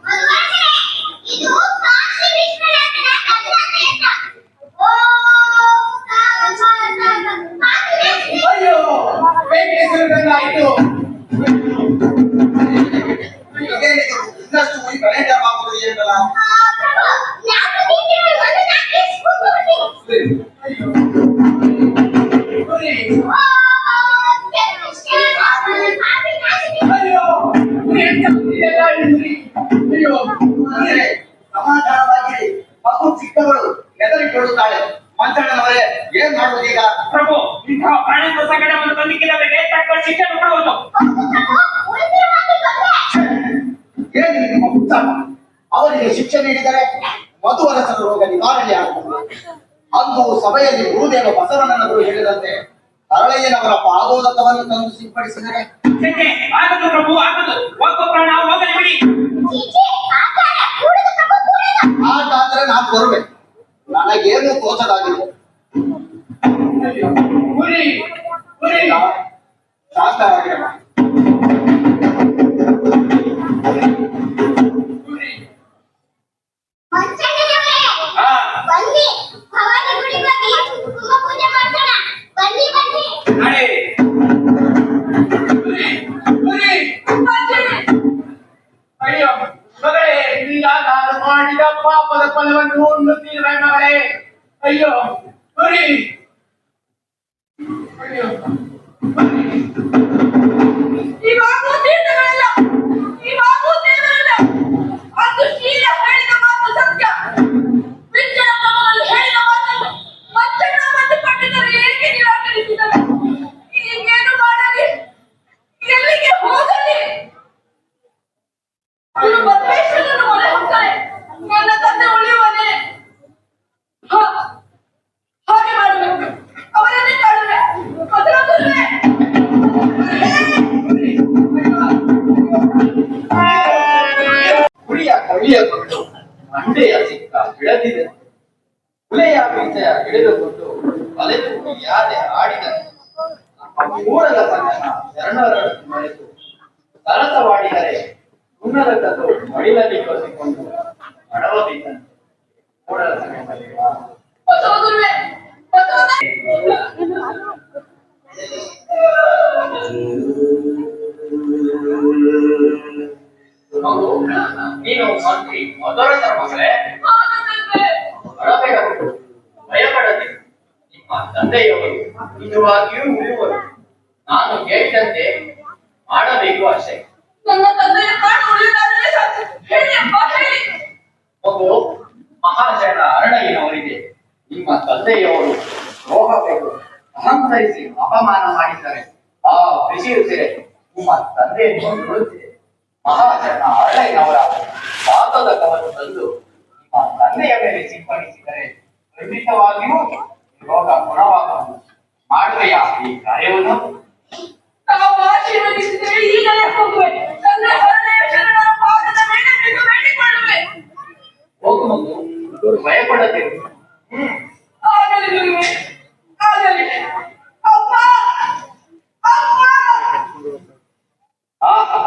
ಮಧುವರ್ಷೆ, ಇದು ಕಾಶಿ ವಿಶ್ವನಾಥನ ಕಲ್ಯಾಣ. ಓಂ ಅಯ್ಯೋ ಬೆಂಕಿ ಸುರಿದಂಗಾಯ್ತು. ಇದೇನಿದು ಇನ್ನಷ್ಟು ಈ ಗಣೇಶವಾಗುವುದು ಏನಲ್ಲ? ಅಯ್ಯೋ ಇದೆಲ್ಲ ಇಲ್ರಿ. ಅಯ್ಯೋ ಅಂದ್ರೆ ಸಮಾಧಾನವಾಗಿ ಮಗು ಚಿಕ್ಕವಳು ಹೆದರಿಕೊಳ್ಳುತ್ತಾಳೆ. ಮಂಚಣ್ಣನವರೇ ಏನ್ ಮಾಡುವುದೀಗ? ಪ್ರಭು ಇಂತಹ ಪ್ರಾಣಿ ಪ್ರಸಂಗವನ್ನು ತಂದಿಕ್ಕಿದವರಿಗೆ ತಕ್ಕ ಶಿಕ್ಷೆ ಕೊಡುವುದು. ಏನು ನಿಮ್ಮ ಉತ್ಸಾಹ? ಅವರಿಗೆ ಶಿಕ್ಷೆ ನೀಡಿದರೆ ಮಧುವರಸನ ರೋಗ ನಿವಾರಣೆಯಾಗುತ್ತದೆ. ಅಂದು ಸಭೆಯಲ್ಲಿ ಗುರುದೇವ ಬಸವಣ್ಣನವರು ಹೇಳಿದಂತೆ ತರಳಯ್ಯನವರ ಪಾದೋದಕವನ್ನು ತಂದು ಸಿಂಪಡಿಸಿದರೆ ಶಿಕ್ಷೆ ಆಗದು ಪ್ರಭು, ಆಗದು. ಒಬ್ಬ ಪ್ರಾಣ ಹೋಗಲಿ ಬಿಡಿ. ಹಾಗಾದರೆ ನಾನು ಬರುವೆ. ನನಗೇನು ತೋಚದಾಗಿದೆ. ಗುರಿ ಗುರಿ ಶಾಂತವಾಗಿರಲ್ಲ. ಗುರಿ ಹಾ ಬನ್ನಿ, ಭವಾನಿ ಗುಡಿಗೆ ಹೋಗಿ ಕುಂಕುಮ ಪೂಜೆ ಮಾಡೋಣ. ಬನ್ನಿ ಬನ್ನಿ. ನಡೆ. ಗುರಿ ಗುರಿ ಅಯ್ಯೋ ಮಗಳೇ, ಈಗ ನಾನು ಮಾಡಿದ ಪಾಪದ ಫಲವನ್ನು ಉಣ್ಣುತ್ತೀರ ಮಗಳೇ. ಅಯ್ಯೋ ಗುರಿ ಅಯ್ಯೋ ಇವಾಗೂ ತೀರ್ಥಗಳಿಲ್ಲ, ಇವಾಗೂ ದೇವರಿಲ್ಲ. ಅಂದು ಶೀಲ ಹೇಳಿದ ಮಾತು ಸತ್ಯ. ವಿಜ್ಞಾನ ಕ್ರಮದಲ್ಲಿ ಹೇಳಿದ ಮಾತನ್ನು ಮಂಚಣ್ಣ ಮತ್ತು ಪಂಡಿತರು ಏಕೆ ನಿರಾಕರಿಸಿದರು? ಈಗೇನು ಮಾಡಲಿ? ಎಲ್ಲಿಗೆ ಹೋಗಲಿ? ಇವರು ಬಸವೇಶ್ವರನನ್ನು ಮೊರೆ ಹೋಗ್ತಾರೆ. ನನ್ನ ತಂದೆ ಉಳಿಯುವನೇ? ಹಾಗೆ ಮಾಡಬೇಕು. ಅವರನ್ನೇ ಕಾಣುವೆ. ಮೊದಲ ಗುರುವೇ. ಹುಳಿಯ ಕವಿಯ ಕೊಂಡು ಮಂಡೆಯ ಸಿಕ್ಕ ಬಿಡದಿದೆ. ಹುಲೆಯ ಬೀಜ ಹಿಡಿದುಕೊಂಡು ಅಲೆದು ಯಾದೆ ಆಡಿದ ಮೂಡಲ ಸಂಗನ ಶರಣರನ್ನು ಮರೆತು ಸರಸವಾಡಿದರೆ ಉನ್ನದ ಕದ್ದು ಮಡಿಲಲ್ಲಿ ಕೊಸಿಕೊಂಡು ಮಡವ ಬಿದ್ದಂತೆ ಮೂಡಲ ಸಂಗಮದೇವ. ಬಸವ ಗುರುವೇ, ಬಸವ ಹೌದು, ನೀನು ಮಂತ್ರಿ ಮೊದಲಸರ ಮಗಳೇ. ಅಳಬೇಡ, ಭಯಪಡದೆ. ನಿಮ್ಮ ತಂದೆಯವರು ನಿಜವಾಗಿಯೂ ಉಳಿಯುವರು. ನಾನು ಹೇಳಿದಂತೆ ಮಾಡಬೇಕು ಅಷ್ಟೇ. ನನ್ನ ತಂದೆಯ ಪ್ರಾಣ ಉಳಿಯುವುದಾದರೆ ಸಾಕು. ಹೇಳಿ ಅಪ್ಪ, ಹೇಳಿ. ಒಂದು ಮಹಾಶಯನ ಅರಳಯ್ಯನವರಿಗೆ ನಿಮ್ಮ ತಂದೆಯವರು ದ್ರೋಹಬೇಕು ಅಹಂಕರಿಸಿ ಅಪಮಾನ ಮಾಡಿದ್ದಾರೆ. ಆ ಬಿಸಿ ಉಸಿರೆ ನಿಮ್ಮ ತಂದೆಯನ್ನು ನೋಡುತ್ತಿದೆ. ಮಹಾಶಯನ ಅರಳಯ್ಯನವರ ಪಾದದ ಕವನ್ನು ತಂದು ನಿಮ್ಮ ತಂದೆಯ ಮೇಲೆ ಸಿಂಪಡಿಸಿದರೆ ಖಂಡಿತವಾಗಿಯೂ ರೋಗ ಗುಣವಾಗಬಹುದು. ಮಾಡುವೆಯಾ ಈ ಕಾರ್ಯವನ್ನು? ತಾವು ಆಶೀರ್ವದಿಸಿದರೆ ಈಗಲೇ ಹೋಗುವೆ. ತಂದೆ ಹರಳೆಯ ಶರಣರ ಪಾದದ ಮೇಲೆ ಬಿದ್ದು ಬೇಡಿಕೊಳ್ಳುವೆ. ಹೋಗು ಮಗು, ಭಯಪಡದಿರು. ಆಗಲಿ ಗುರುವೆ, ಆಗಲಿ. ಅಪ್ಪ, ಅಪ್ಪ. ಆಹಾ,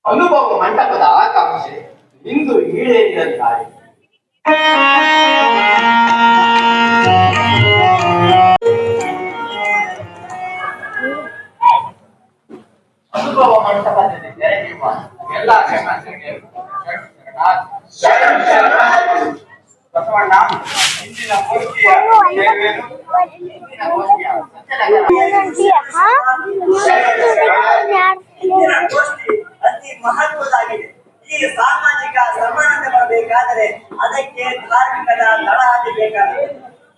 ಅನುಭವ ಮಂಟಪದ ಆಕಾಂಕ್ಷೆ ಇಂದು ಈಡೇರಿದಂತಾಯಿತು. ಅನುಭವ ಮಂಟಪದಲ್ಲಿ ತೆರೆಯುವ ಎಲ್ಲ ಬಸವಣ್ಣ, ಇಂದಿನ ಗೋಷ್ಠಿಯ ನೆರವೇರು. ಇಂದಿನ ಗೋಷ್ಠಿಯ ಇಂದಿನ ಗೋಷ್ಠಿ ಅತಿ ಮಹತ್ವದಾಗಿದೆ. ಈ ಸಾಮಾಜಿಕ ಸಮಾನತೆ ಬರಬೇಕಾದರೆ ಅದಕ್ಕೆ ಧಾರ್ಮಿಕದ ತಳಹದಿ ಬೇಕಾಗಿದೆ.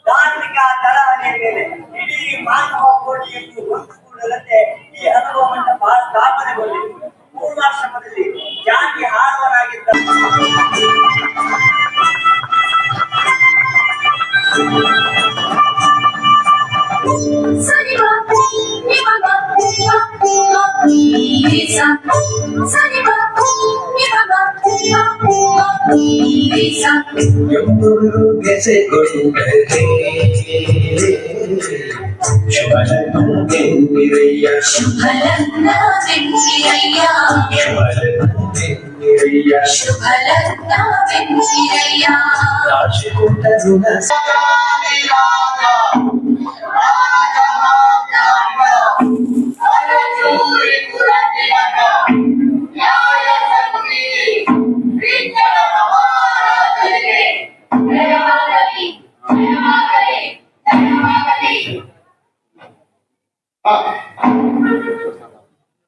ಧಾರ್ಮಿಕ ತಳಹದಿಯ ಮೇಲೆ ಇಡೀ ಮಾನವ ಕೋಟಿಯನ್ನು ಹೊಂದಿಕೊಳ್ಳದಂತೆ ಈ ಅನುಭವ ಮಂಟಪ ಸ್ಥಾಪನೆಗೊಂಡಿದೆ. ಪೂರ್ವಾಶ್ರಮದಲ್ಲಿ ಜಾತಿ ಹಾಡುವನಾಗಿದ್ದ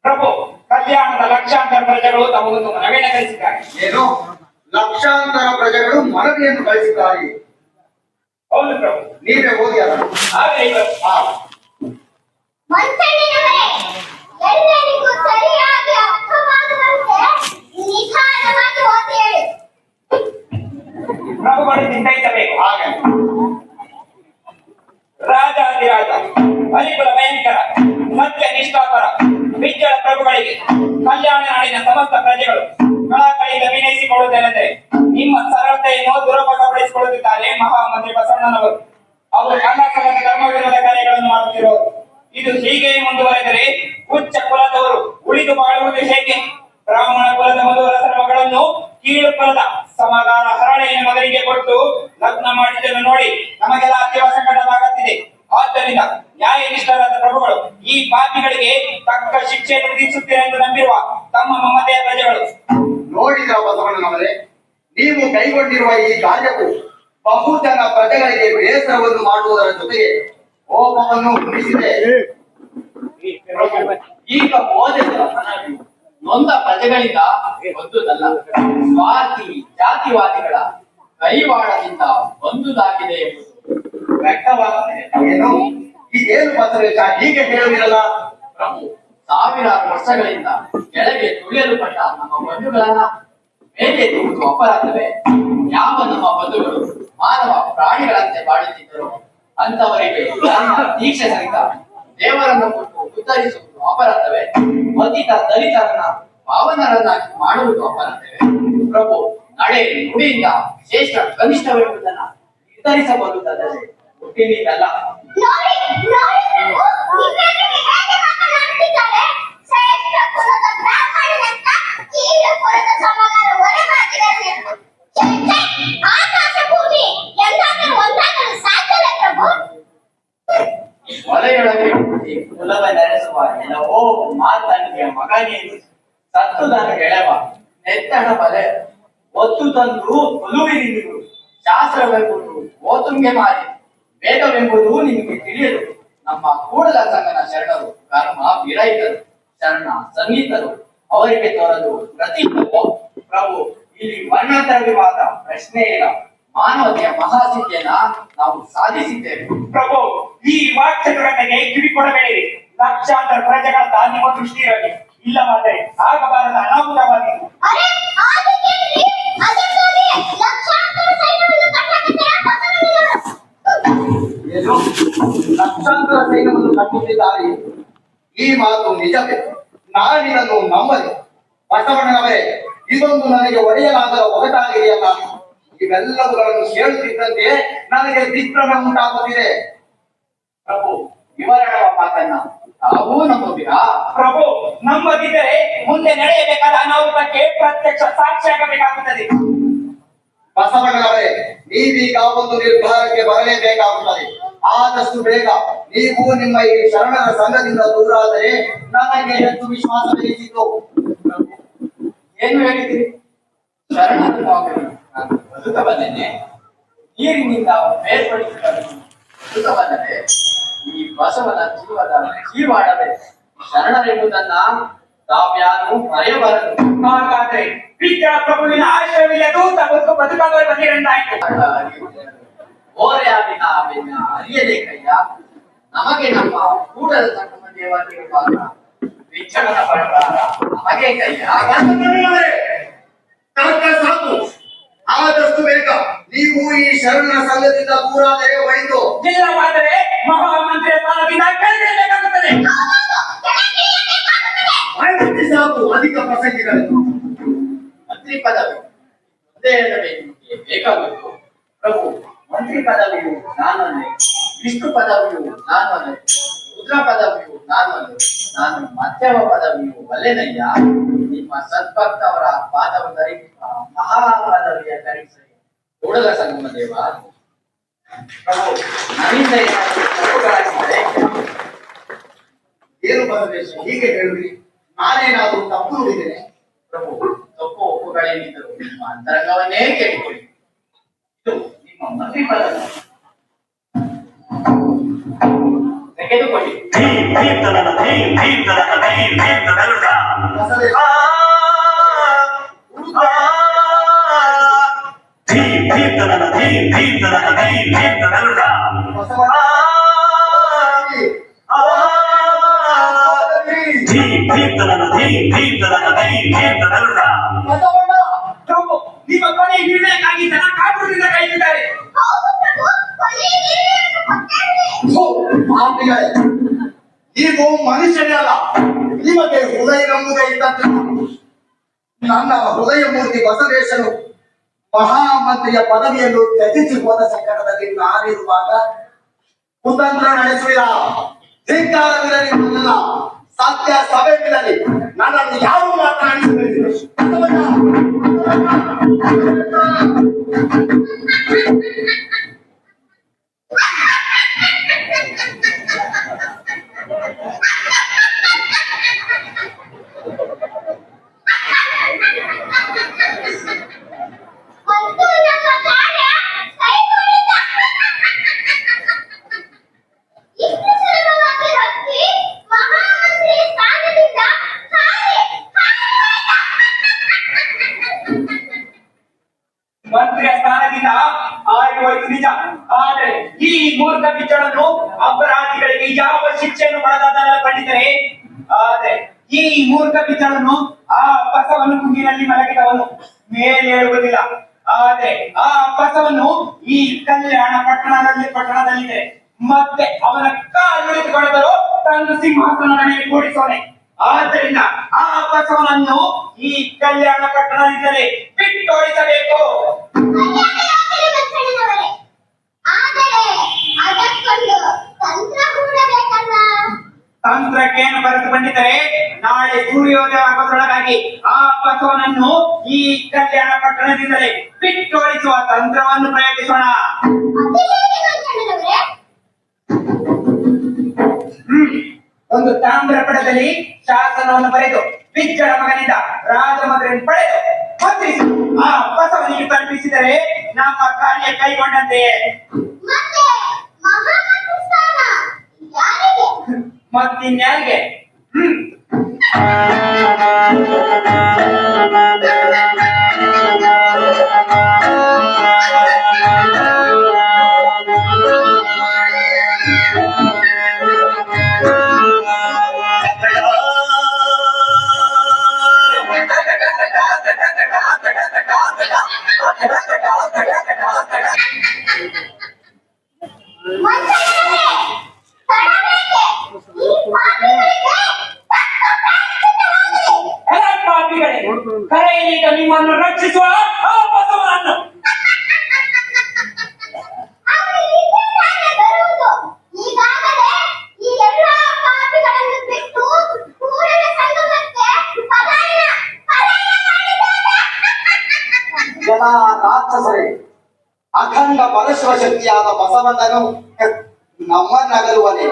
ಪ್ರಭು, ಕಲ್ಯಾಣದ ಲಕ್ಷಾಂತರ ಪ್ರಜೆಗಳು ತಮಗೊಂದು ಮನವಿಯನ್ನು ಕಳಿಸಿದ್ದಾರೆ. ಏನು? ಲಕ್ಷಾಂತರ ಪ್ರಜೆಗಳು ಮನವಿಯನ್ನು ಕಳಿಸಿದ್ದಾರೆ. ಹೌದು ಪ್ರಭು. ನೀವೇ ಓದಿ ಅದನ್ನು. ಆಗಲಿ ಪ್ರಭು. ಮಂಚಣ್ಣಿನವರೇ, ಎಲ್ಲರಿಗೂ ಸರಿಯಾಗಿ ಅರ್ಥವಾಗುವಂತೆ ನಿಧಾನವಾಗಿ ಓದಿ ಹೇಳಿ. ಪ್ರಭುಗಳು ಚಿಂತಿಸಬೇಕು. ಹಾಗೆ ರಾಜಾಧಿರಾಜ ಬಲಿಕುಲ ಭಯಂಕರ ಸತ್ಯ ನಿಷ್ಠಾಪರ ಬಿಜ್ಜಳ ಪ್ರಭುಗಳಿಗೆ ಕಲ್ಯಾಣ ನಾಡಿನ ಸಮಸ್ತ ಪ್ರಜೆಗಳು ಕಳಕಳಿಯಿಂದ ವಿನಯಿಸಿಕೊಳ್ಳುವುದೇನೆಂದರೆ ನಿಮ್ಮ ಸರಳತೆಯನ್ನು ದುರುಪಯೋಗಪಡಿಸಿಕೊಳ್ಳುತ್ತಿದ್ದಾರೆ ಮಹಾಮಂತ್ರಿ ಬಸವಣ್ಣನವರು. ಅವರು ಕನ್ನಡ ಧರ್ಮ ವಿರೋಧ ಕಾರ್ಯಗಳನ್ನು ಮಾಡುತ್ತಿರುವರು. ಇದು ಹೀಗೆ ಮುಂದುವರೆದರೆ ಉಚ್ಚ ಕುಲದವರು ಉಳಿದು ಬಾಳುವುದು ಹೇಗೆ? ಬ್ರಾಹ್ಮಣ ಕುಲದ ಮಧುವರಸರ ಮಗಳನ್ನು ಕೀಳು ಕುಲದ ಸಮಗಾರ ಹರಳೆಯ ಮಗನಿಗೆ ಕೊಟ್ಟು ಲಗ್ನ ಮಾಡಿದ್ದನ್ನು ನೋಡಿ ನಮಗೆಲ್ಲ ಅತೀವ ಸಂಕಟವಾಗುತ್ತಿದೆ. ಆದ್ದರಿಂದ ನ್ಯಾಯನಿಷ್ಠರಾದ ಪ್ರಭುಗಳು ಈ ಪಾಪಿಗಳಿಗೆ ತಕ್ಕ ಶಿಕ್ಷೆಯನ್ನು ವಿಧಿಸುತ್ತೀರ ಎಂದು ನಂಬಿರುವ ತಮ್ಮ ಮಮತೆಯ ಪ್ರಜೆಗಳು. ನೋಡಿದ ಬಸವಣ್ಣನವರೇ, ನೀವು ಕೈಗೊಂಡಿರುವ ಈ ಕಾರ್ಯವು ಬಹುಜನ ಪ್ರಜೆಗಳಿಗೆ ಬೇಸರವನ್ನು ಮಾಡುವುದರ ಜೊತೆಗೆ ಕೋಪವನ್ನು ಹುಟ್ಟಿಸಿದೆ. ಈಗ ಓದಿದ ಮನವಿ ನೊಂದ ಪ್ರಜೆಗಳಿಂದ ಒಂದುದಲ್ಲ, ಸ್ವಾರ್ಥಿ ಜಾತಿವಾದಿಗಳ ಕೈವಾಡದಿಂದ ಒಂದುದಾಗಿದೆ ಎಂಬುದು ವ್ಯಕ್ತವಾಗುತ್ತಿದೆ. ಏನು? ಈಗೇನು ಬಸವೇಶ ಹೀಗೆ ಹೇಳುವುದಿರಲ್ಲ? ಪ್ರಭು, ಸಾವಿರಾರು ವರ್ಷಗಳಿಂದ ಕೆಳಗೆ ತುಳಿಯಲು ಪಟ್ಟ ನಮ್ಮ ಬಂಧುಗಳನ್ನ ಮೇಲೆ ಎತ್ತುವುದು ಅಪರಾಧವೇ? ಯಾವ ನಮ್ಮ ಬಂಧುಗಳು ಮಾನವ ಪ್ರಾಣಿಗಳಂತೆ ಬಾಳುತ್ತಿದ್ದರು ಅಂತವರಿಗೆ ದೀಕ್ಷೆ ಸಹಿತ ದೇವರನ್ನು ಕೊಟ್ಟು ಉತ್ತರಿಸುವುದು ಅಪರಾಧವೇ? ಪತಿತ ದಲಿತರನ್ನ ಪಾವನರನ್ನಾಗಿ ಮಾಡುವುದು ಅಪರಾಧವೇ? ಪ್ರಭು, ನಡೆ ನುಡಿಯಿಂದ ಶ್ರೇಷ್ಠ ಕನಿಷ್ಠವೆಂಬುದನ್ನ ನಿರ್ಧರಿಸಬಹುದಾದರೆ ಹುಟ್ಟಿನಿಂದಲ್ಲ. ನೋಡಿ ನೋಡಿ ಪ್ರಭು, ಇವೆರಡು ಹೇಗೆ ಮಾತನಾಡುತ್ತಿದ್ದಾರೆ? ಶ್ರೇಷ್ಠ ಕುಲದ ಬ್ರಾಹ್ಮಣನಂತ ಕೀಳು ಕುಲದ ಸಮಗಾರ ಹೊರಗಾಕಿದ್ದಾರೆ. ಆಕಾಶ ಭೂಮಿ ಎಂದಾದರೂ ಒಂದಾದರೂ ಸಾಧ್ಯವೇ ಪ್ರಭು? ಒಲೆಯೊಳಗೆ ಹುಟ್ಟಿ ಕುಲವ ನಡೆಸುವ ಎಲ್ಲವೋ ಮಾತಂಗಿಯ ಮಗನೇನು ಸತ್ತುದನ್ನು ಗೆಳೆವ ನೆತ್ತಣ ಬಲೆ ಒತ್ತು ತಂದು ಕೊಲುವಿರಿರು. ಶಾಸ್ತ್ರವೆಂಬುದು ಓತುಂಗೆ ಮಾರಿ, ವೇದವೆಂಬುದು ನಿಮಗೆ ತಿಳಿಯದು. ನಮ್ಮ ಕೂಡಲ ಸಂಗನ ಶರಣರು ಕರ್ಮ ವಿರಹಿತರು. ಚರಣ ಸಂಗೀತರು ಅವರಿಗೆ ತೋರಲು ಪ್ರತಿಭೋ ಪ್ರಭು. ಇಲ್ಲಿ ವರ್ಣಾಂತರ ವಿವಾದ ಪ್ರಶ್ನೆ ಇಲ್ಲ. ಮಾನವತೆಯ ಮಹಾಸಿದ್ಧಿಯನ್ನ ನಾವು ಸಾಧಿಸಿದ್ದೇವೆ. ಪ್ರಭು, ಈ ವಾಕ್ಚತುರತೆಗೆ ಕಿವಿ ಕೊಡಬೇಡಿರಿ. ಲಕ್ಷಾಂತರ ಪ್ರಜೆಗಳ ನಿಮ್ಮ ದೃಷ್ಟಿ ಇರಲಿ. ಇಲ್ಲವಾದರೆ ಆಗಬಾರದ ಅನಾಹುತವಾಗಿದೆ. ಅರೆ ಆದಿತ್ಯನಿಗೆ ಅದಕ್ಕಾಗಿ ಲಕ್ಷಾಂತರ ಸೈನ್ಯವನ್ನು ಕಟ್ಟಕತ್ತರ ಬಸವಣ್ಣನವರು. ಏನು ಲಕ್ಷಾಂತರ ಸೈನ್ಯವನ್ನು ಕಟ್ಟುತ್ತಿದ್ದಾರೆ? ಈ ಮಾತು ನಿಜವೇ? ನಾನಿದನ್ನು ನಂಬದೆ. ಬಸವಣ್ಣನವರೇ, ಇದೊಂದು ನನಗೆ ಒಡೆಯಲಾಗದ ಒಗಟಾಗಿದೆಯಲ್ಲ. ಇವೆಲ್ಲವುಗಳನ್ನು ಕೇಳುತ್ತಿದ್ದಂತೆ ನನಗೆ ದಿಗ್ಭ್ರಮೆ ಉಂಟಾಗುತ್ತಿದೆ. ಪ್ರಭು, ವಿವರಣವ ಮಾತನ್ನ ತಾವೂ ನಂಬುತ್ತೀರಾ? ಪ್ರಭು, ನಂಬದಿದ್ದರೆ ಮುಂದೆ ನಡೆಯಬೇಕಾದ ಅನಾಹುತಕ್ಕೆ ಪ್ರತ್ಯಕ್ಷ ಸಾಕ್ಷಿಯಾಗಬೇಕಾಗುತ್ತದೆ. ಬಸವಣ್ಣನವರೇ, ನೀವೀಗ ಒಂದು ನಿರ್ಧಾರಕ್ಕೆ ಬರಲೇಬೇಕಾಗುತ್ತದೆ. ಆದಷ್ಟು ಬೇಗ ನೀವು ನಿಮ್ಮ ಈ ಶರಣರ ಸಂಘದಿಂದ ದೂರಾದರೆ ನನಗೆ ಹೆಚ್ಚು ವಿಶ್ವಾಸ ಬೆಳೆಸಿತು. ಏನು ಹೇಳಿದ್ರಿ? ಶರಣರು ನಾನು ಬದುಕ ಬಂದೇನೆ. ನೀರಿನಿಂದ ಬೇರ್ಪಡಿಸಿದ ಬದುಕ ಬಂದರೆ ಈ ಬಸವನ ಜೀವಾಡಬೇಕು. ಶರಣರೆಂಬುದನ್ನ ತಾವ್ಯಾರು ಮರೆಯಬಾರದು. ಹಾಗಾದ್ರೆ ವಿಗ್ರಹ ಪ್ರಭುವಿನ ಆಶ್ರಯವಿಲ್ಲದು ಬದುಕಾಗಲು ಬಂದಿರಂದಾಯ್ತು. ಓರೆಯಾವಿನ ಅರಿಯದೇ ಕೈಯ ನಮಗೆ ನಮ್ಮ ಕೂಟದ ಸಂಗಮ ದೇವರಿರುವಾಗ ವಿಚಾರದ ಪ್ರಕಾರ ನಮಗೆ ಕೈಯ. ಸಾಕು, ಆದಷ್ಟು ಬೇಗ ನೀವು ಈ ಶರಣರ ಸಂಘದಿಂದ ದೂರಾದರೆ ಒಳಿತು. ಇಲ್ಲವಾದರೆ ಮಹಾಮಂತ್ರಿಯ ಸ್ಥಾನದಿಂದ ಕೆಳಗಿಳಿಯಬೇಕಾಗುತ್ತದೆ. ಸಾಕು, ಅಧಿಕ ಪ್ರಸಂಗಿಗಳನ್ನು. ಮಂತ್ರಿ ಪದವಿ ಒಂದೇ ನಿಮಗೆ ಬೇಕಾಗುವುದು. ಪ್ರಭು, ಮಂತ್ರಿ ಪದವಿಯು ನಾನೊಂದೇ, ವಿಷ್ಣು ಪದವಿಯು ನಾನೊಂದೇ, ರುದ್ರ ಪದವಿಯು ನಾನೊಂದೇ, ನಾನು ಮಧ್ಯಮ ಪದವಿಯು ಒಲ್ಲೆನಯ್ಯ. ನಿಮ್ಮ ಸದ್ಭಕ್ತವರ ಪಾದವು ಧರಿಸುವ ಮಹಾ ಪದವಿಯ ಧರಿಸಿ ಕೂಡಲ ಸಂಗಮ ದೇವ. ಪ್ರಭು, ನನ್ನಿಂದ ಏನಾದರೂ ತಪ್ಪುಗಳಾಗಿದ್ದರೆ ಏನು ಬಸವೇಶ ಹೀಗೆ ಹೇಳುವಿ? ನಾನೇನಾದರೂ ತಪ್ಪು ನುಡಿದ್ದೇನೆ? ಪ್ರಭು, ತಪ್ಪು ಒಪ್ಪುಗಳೇನಿದ್ದರು ನಿಮ್ಮ ಅಂತರಂಗವನ್ನೇ ಕೇಳಿಕೊಳ್ಳಿ. ಇದು ನಿಮ್ಮ ಮಂತ್ರಿ ಪದವಿ, ತೆಗೆದುಕೊಳ್ಳಿ. ಬಸವೇಶ, ಬಸವಣ್ಣ, ಪ್ರಭು, ನಿಮ್ಮ ಕೊನೆ ನಿರ್ಣಯಕ್ಕಾಗಿ ಜನ ಕಾಪುರದಿಂದ ಕಾಯುತ್ತಿದ್ದಾರೆ. ಹೌದು ಪ್ರಭು, ಕೊನೆಯ ನಿರ್ಣಯವನ್ನು ಕೊಟ್ಟೇನೆ. ಪಾಪಿಗಳೇ, ನೀವು ಮನುಷ್ಯನೇ ಅಲ್ಲ. ನಿಮಗೆ ಹೃದಯ ನಂಬುದೇ ಇದ್ದಂತೆ. ನನ್ನ ಹೃದಯ ಮೂರ್ತಿ ಬಸವೇಶನು ಮಹಾಮಂತ್ರಿಯ ಪದವಿಯನ್ನು ತ್ಯಜಿಸಿ ಹೋದ ಸಂಕಟದಲ್ಲಿ ನಾನಿರುವಾಗ ಕುತಂತ್ರ ನಡೆಸುವಿರ. ಧಿಕ್ಕಾರವಿರಲಿ, ನನ್ನನ್ನ ಸತ್ಯ ಸಭೆಯಲ್ಲಿ ನನ್ನನ್ನು ಯಾರು ಮಾತನಾಡಿಸಬೇಕು? ಮತ್ತು ನಮ್ಮ ಕಾರ್ಯ ಕೈಗೂಡಿದ. ಇಷ್ಟು ಸುಲಭವಾಗಿ ಹತ್ತಿ ಮಹಾಮಂತ್ರಿ ಸ್ಥಾನದಿಂದ ಮಂತ್ರಿಯ ಸ್ಥಾನದಿಂದ ಆಗಿ ಹೋಯಿತು ನಿಜ. ಆದರೆ ಈ ಮೂರ್ಖ ಬಿಚ್ಚಳನ್ನು ಅಪರಾಧಿಗಳಿಗೆ ಯಾವ ಶಿಕ್ಷೆಯನ್ನು ಕೊಡದಾದ ಪಂಡಿತರೆ. ಆದರೆ ಈ ಮೂರ್ಖ ಬಿಚ್ಚಳನ್ನು ಆ ಬಸವನು ಕುಂಗಿನಲ್ಲಿ ಮಲಗಿದವನು ಮೇಲೇಳುವುದಿಲ್ಲ. ಆದರೆ ಆ ಬಸವನ್ನು ಈ ಕಲ್ಯಾಣ ಪಟ್ಟಣದಲ್ಲಿದೆ. ಮತ್ತೆ ಅವನ ಕಾಲಿಳಿದುಕೊಳ್ಳದರು ತನ್ನ ಸಿಂಹಾಸನದ ಮೇಲೆ ಕೂಡಿಸೋನೆ. ಆದ್ದರಿಂದ ಆ ಬಸವನನ್ನು ಈ ಕಲ್ಯಾಣ ಪಟ್ಟಣದಿಂದಲೇ ಬಿಟ್ಟೋಡಿಸಬೇಕು. ಆದರೆ ಅದಕ್ಕೊಂದು ತಂತ್ರ ಹೂಡಬೇಕಲ್ಲ. ತಂತ್ರಕ್ಕೇನು ಬರೆದು ಬಂದಿದ್ದರೆ ನಾಳೆ ಸೂರ್ಯೋದಯ ಆಗೋದ್ರೊಳಗಾಗಿ ಆ ಬಸವನನ್ನು ಈ ಕಲ್ಯಾಣ ಪಟ್ಟಣದಿಂದಲೇ ಬಿಟ್ಟೋಡಿಸುವ ತಂತ್ರವನ್ನು ಪ್ರಯೋಗಿಸೋಣ. ಅದು ಹೇಗೆ ಮಂಚಣ್ಣನವರೇ? ಒಂದು ತಾಮ್ರಪಟದಲ್ಲಿ ಶಾಸನವನ್ನು ಬರೆದು ಬಿಚ್ಚಳ ಮಗನಿಂದ ರಾಜಮಂತ್ರಿಯನ್ನು ಪಡೆದು ಮಂತ್ರಿಸಿ ಆ ಬಸವನಿಗೆ ತಲುಪಿಸಿದರೆ ನಮ್ಮ ಕಾರ್ಯ ಕೈಗೊಂಡಂತೆಯೇ. ಮತ್ತೆ ಮಹಾಮಂತ್ರಿ ಸ್ಥಾನ ಯಾರಿಗೆ? ಮತ್ತಿನ್ಯಾರಿಗೆ? ಕೈಲೀಗ ನಿಮ್ಮನ್ನು ರಕ್ಷಿಸುವ ಆ ಬಸವನನ್ನು. ಅವನು ಇಲ್ಲೇ ತಾನೇ ಬರುವುದು. ಈಗಾಗಲೇ ಈ ಎಲ್ಲ ಪಾಪಿಗಳನ್ನು ಬಿಟ್ಟು ಕೂಡಲ ಸಂಗಮಕ್ಕೆ ಪಲಾಯನ ಮಾಡಿದ್ದಾನೆ. ಜನ ರಾಕ್ಷಸರೇ, ಅಖಂಡ ಪರಶುವ ಶಕ್ತಿಯಾದ ಬಸವಣ್ಣನು ನಮ್ಮನ್ನಗಲುವನೇ.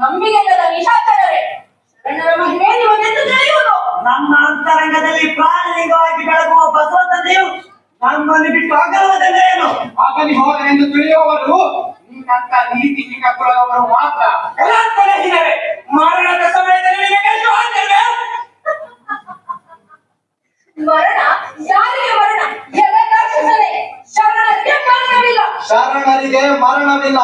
ನಂಬಿಕೆಲ್ಲದ ನಿಶಾಚರರೇ, ಶರಣರ ಮಹಿಮೆ ನಿಮಗೆಂದು ತಿಳಿಯುವುದು. ನಮ್ಮ ಅಂತರಂಗದಲ್ಲಿ ಪ್ರಾಣಿಕವಾಗಿ ಬೆಳಗುವ ಬಸವ ತಂದೆಯು ನಮ್ಮನ್ನು ಬಿಟ್ಟು ಅಗಲುವುದಲ್ಲೇನು? ಆಗಲಿ ಹೋದನೆಂದು ತಿಳಿಯುವವರು ನಿನ್ನಂತ ನೀತಿಹೀನ ಕುಲದವರು ಮಾತ್ರ. ಎಲ್ಲೇ ಮರಣದ ಸಮಯದಲ್ಲಿ ನಿನಗೆ ಎಷ್ಟು ಆಶ್ಚರ್ಯ? ಮರಣ ಯಾರಿಗೆ ಮರಣ? ಎಲ್ಲ ರಾಕ್ಷಸರೇ, ಶರಣರಿಗೆ ಮರಣವಿಲ್ಲ. ಶರಣರಿಗೆ ಮರಣವಿಲ್ಲ,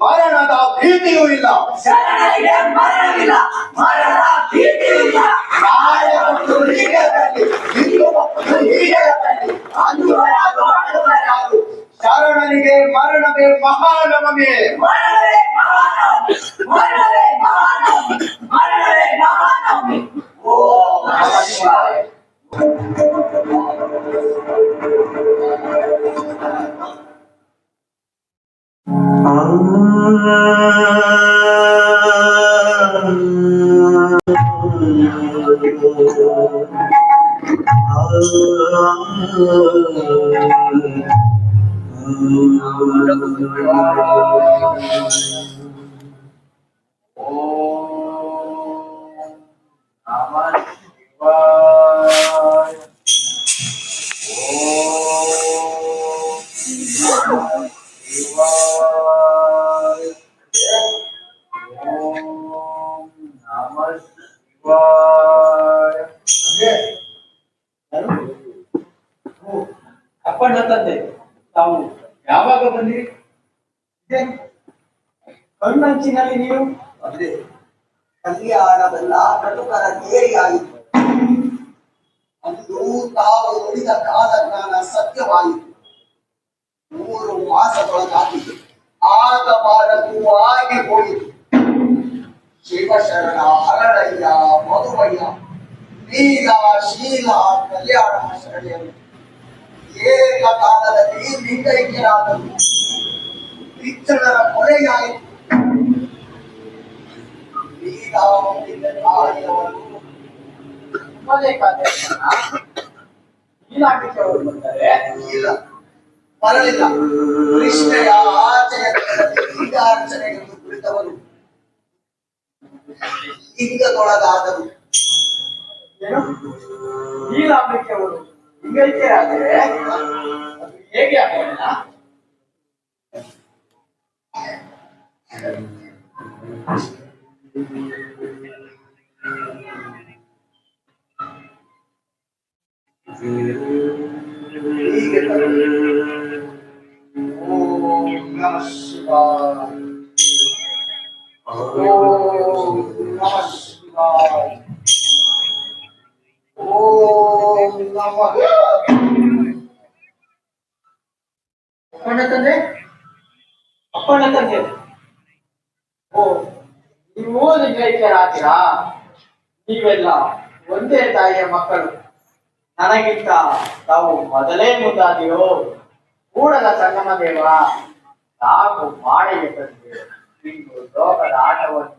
ಮರಣದ ಭೀತಿಯೂ ಇಲ್ಲ. ಶರಣರಿಗೆ ಮರಣವಿಲ್ಲ, ಮರಣದ ಭೀತಿಯೂ ಇಲ್ಲ. ನಾಳೆ ಮತ್ತು ಹೀಗೆ ಬರಲಿ, ಇಂದು ಮತ್ತು ಹೀಗೆ ಬರಲಿ, ಅಂದು ಯಾರು, ಅಂದು ಯಾರು. ಶರಣರಿಗೆ ಮರಣವೇ ಮಹಾನವಮೇ. ಮರಣವೇ ಮಹಾನವಮಿ, ಮರಣವೇ ಮಹಾನವಮಿ, ಮರಣವೇ ಮಹಾನವಮಿ. ಓಂ ನಮಃ ಶಿವಾಯ. ಅಪ್ಪಣ್ಣ ತಂದೆ, ತಾವು ಯಾವಾಗ ಬಂದಿರಿ? ಕಣ್ಣಂಚಿನಲ್ಲಿ ನೀವು ಅದೇ ಕಲ್ಯಾಣವೆಲ್ಲ ಕಟುಕರ ಕೇರಿಯಾಯಿತು. ಅಂದು ತಾವು ನುಡಿದ ಕಾಲಜ್ಞಾನ ಸತ್ಯವಾಯಿತು. 3 ಮಾಸದೊಳಗಾಗಿದೆ, ಆಗಬಾರದು ಆಗಿ ಹೋಯಿತು. ಶಿವಶರಣ, ಹರಳಯ್ಯ, ಮಧುವಯ್ಯ, ನೀಲ, ಶೀಲ, ಕಲ್ಯಾಣ ಶರಣೆಯರು ಏಕಕಾಲದಲ್ಲಿ ಲಿಂಗೈಕ್ಯರಾದರು. ವಿಚ್ಚಣರ ಕೊಲೆಯಾಯಿತು. ತಾಯಿಯವರು ನೀಲಾಂಬಿಕೆಯವರು ಬಂದರೆ ಇಲ್ಲ, ಬರಲಿಲ್ಲ. ಕೃಷ್ಣೆಯ ಆಚರಣೆಗಳಲ್ಲಿ ಲಿಂಗಾರ್ಚನೆಗೆಂದು ಕುಳಿತವರು ಲಿಂಗದೊಳಗಾದರು. ಏನು? ನೀಲಾಂಬಿಕೆಯವರು ಲಿಂಗೈಕ್ಯರಾದರೆ ಅದು ಹೇಗೆ ಅಪ್ಪಣ್ಣ? ಹೀಗೆ ಓಂ ನಮಃ ಶಿವಾಯ, ಓಂ ನಮಃ ಶಿವಾಯ, ಓಂ ನಮಃ. ಅಪ್ಪಣ್ಣ ತಂದೆ, ಅಪ್ಪಣ್ಣ ತಂದೆ, ಓ ನೀವು ಲಿಂಗೈಕ್ಯರಾಗಿರಾ? ನೀವೆಲ್ಲ ಒಂದೇ ತಾಯಿಯ ಮಕ್ಕಳು. ನನಗಿಂತ ತಾವು ಮೊದಲೇ ಮುಂದಾದಿಯೋ? ಕೂಡಲ ಸಂಗಮ ದೇವ, ತಾವು ಮಾಡಿಗೆ ತಂದೆ ಇಂದು ಲೋಕದ ಆಟವನ್ನು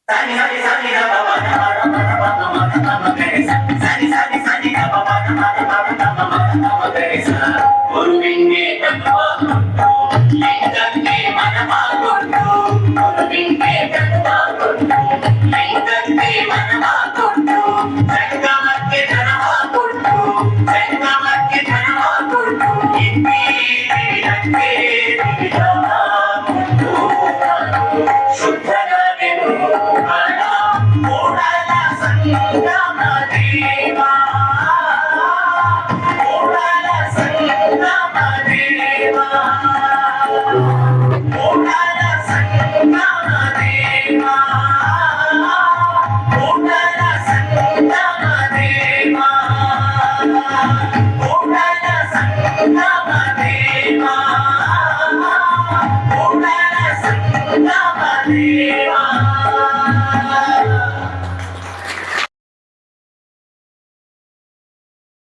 Sani ಧರಿಸ ಗುರುವಿಂಗೆ ತತ್ವ ಕೊಟ್ಟು ಲಿಂಗಕ್ಕೆ ಮನವ ಕೊಟ್ಟು ಗುರುವಿಂಗೆ ತತ್ವ ಕೊಟ್ಟು ಲಿಂಗಕ್ಕೆ ಮನವ ಕೊಟ್ಟು ಸಂಗಮಕ್ಕೆ ಧನವ ಕೊಟ್ಟು ಸಂಗಮಕ್ಕೆ ಧನವ ಕೊಟ್ಟು ಇದ್ದೀರಕ್ಕೆ ಶುದ್ಧನಾಗೆನು ಹಣ ಮೂಡಲ ಸಂಗಮ ದೇವ ಮೂಡಲ ಸಂಗಮ ದೇವ ಮೂಡಲ ಸಂಗಮ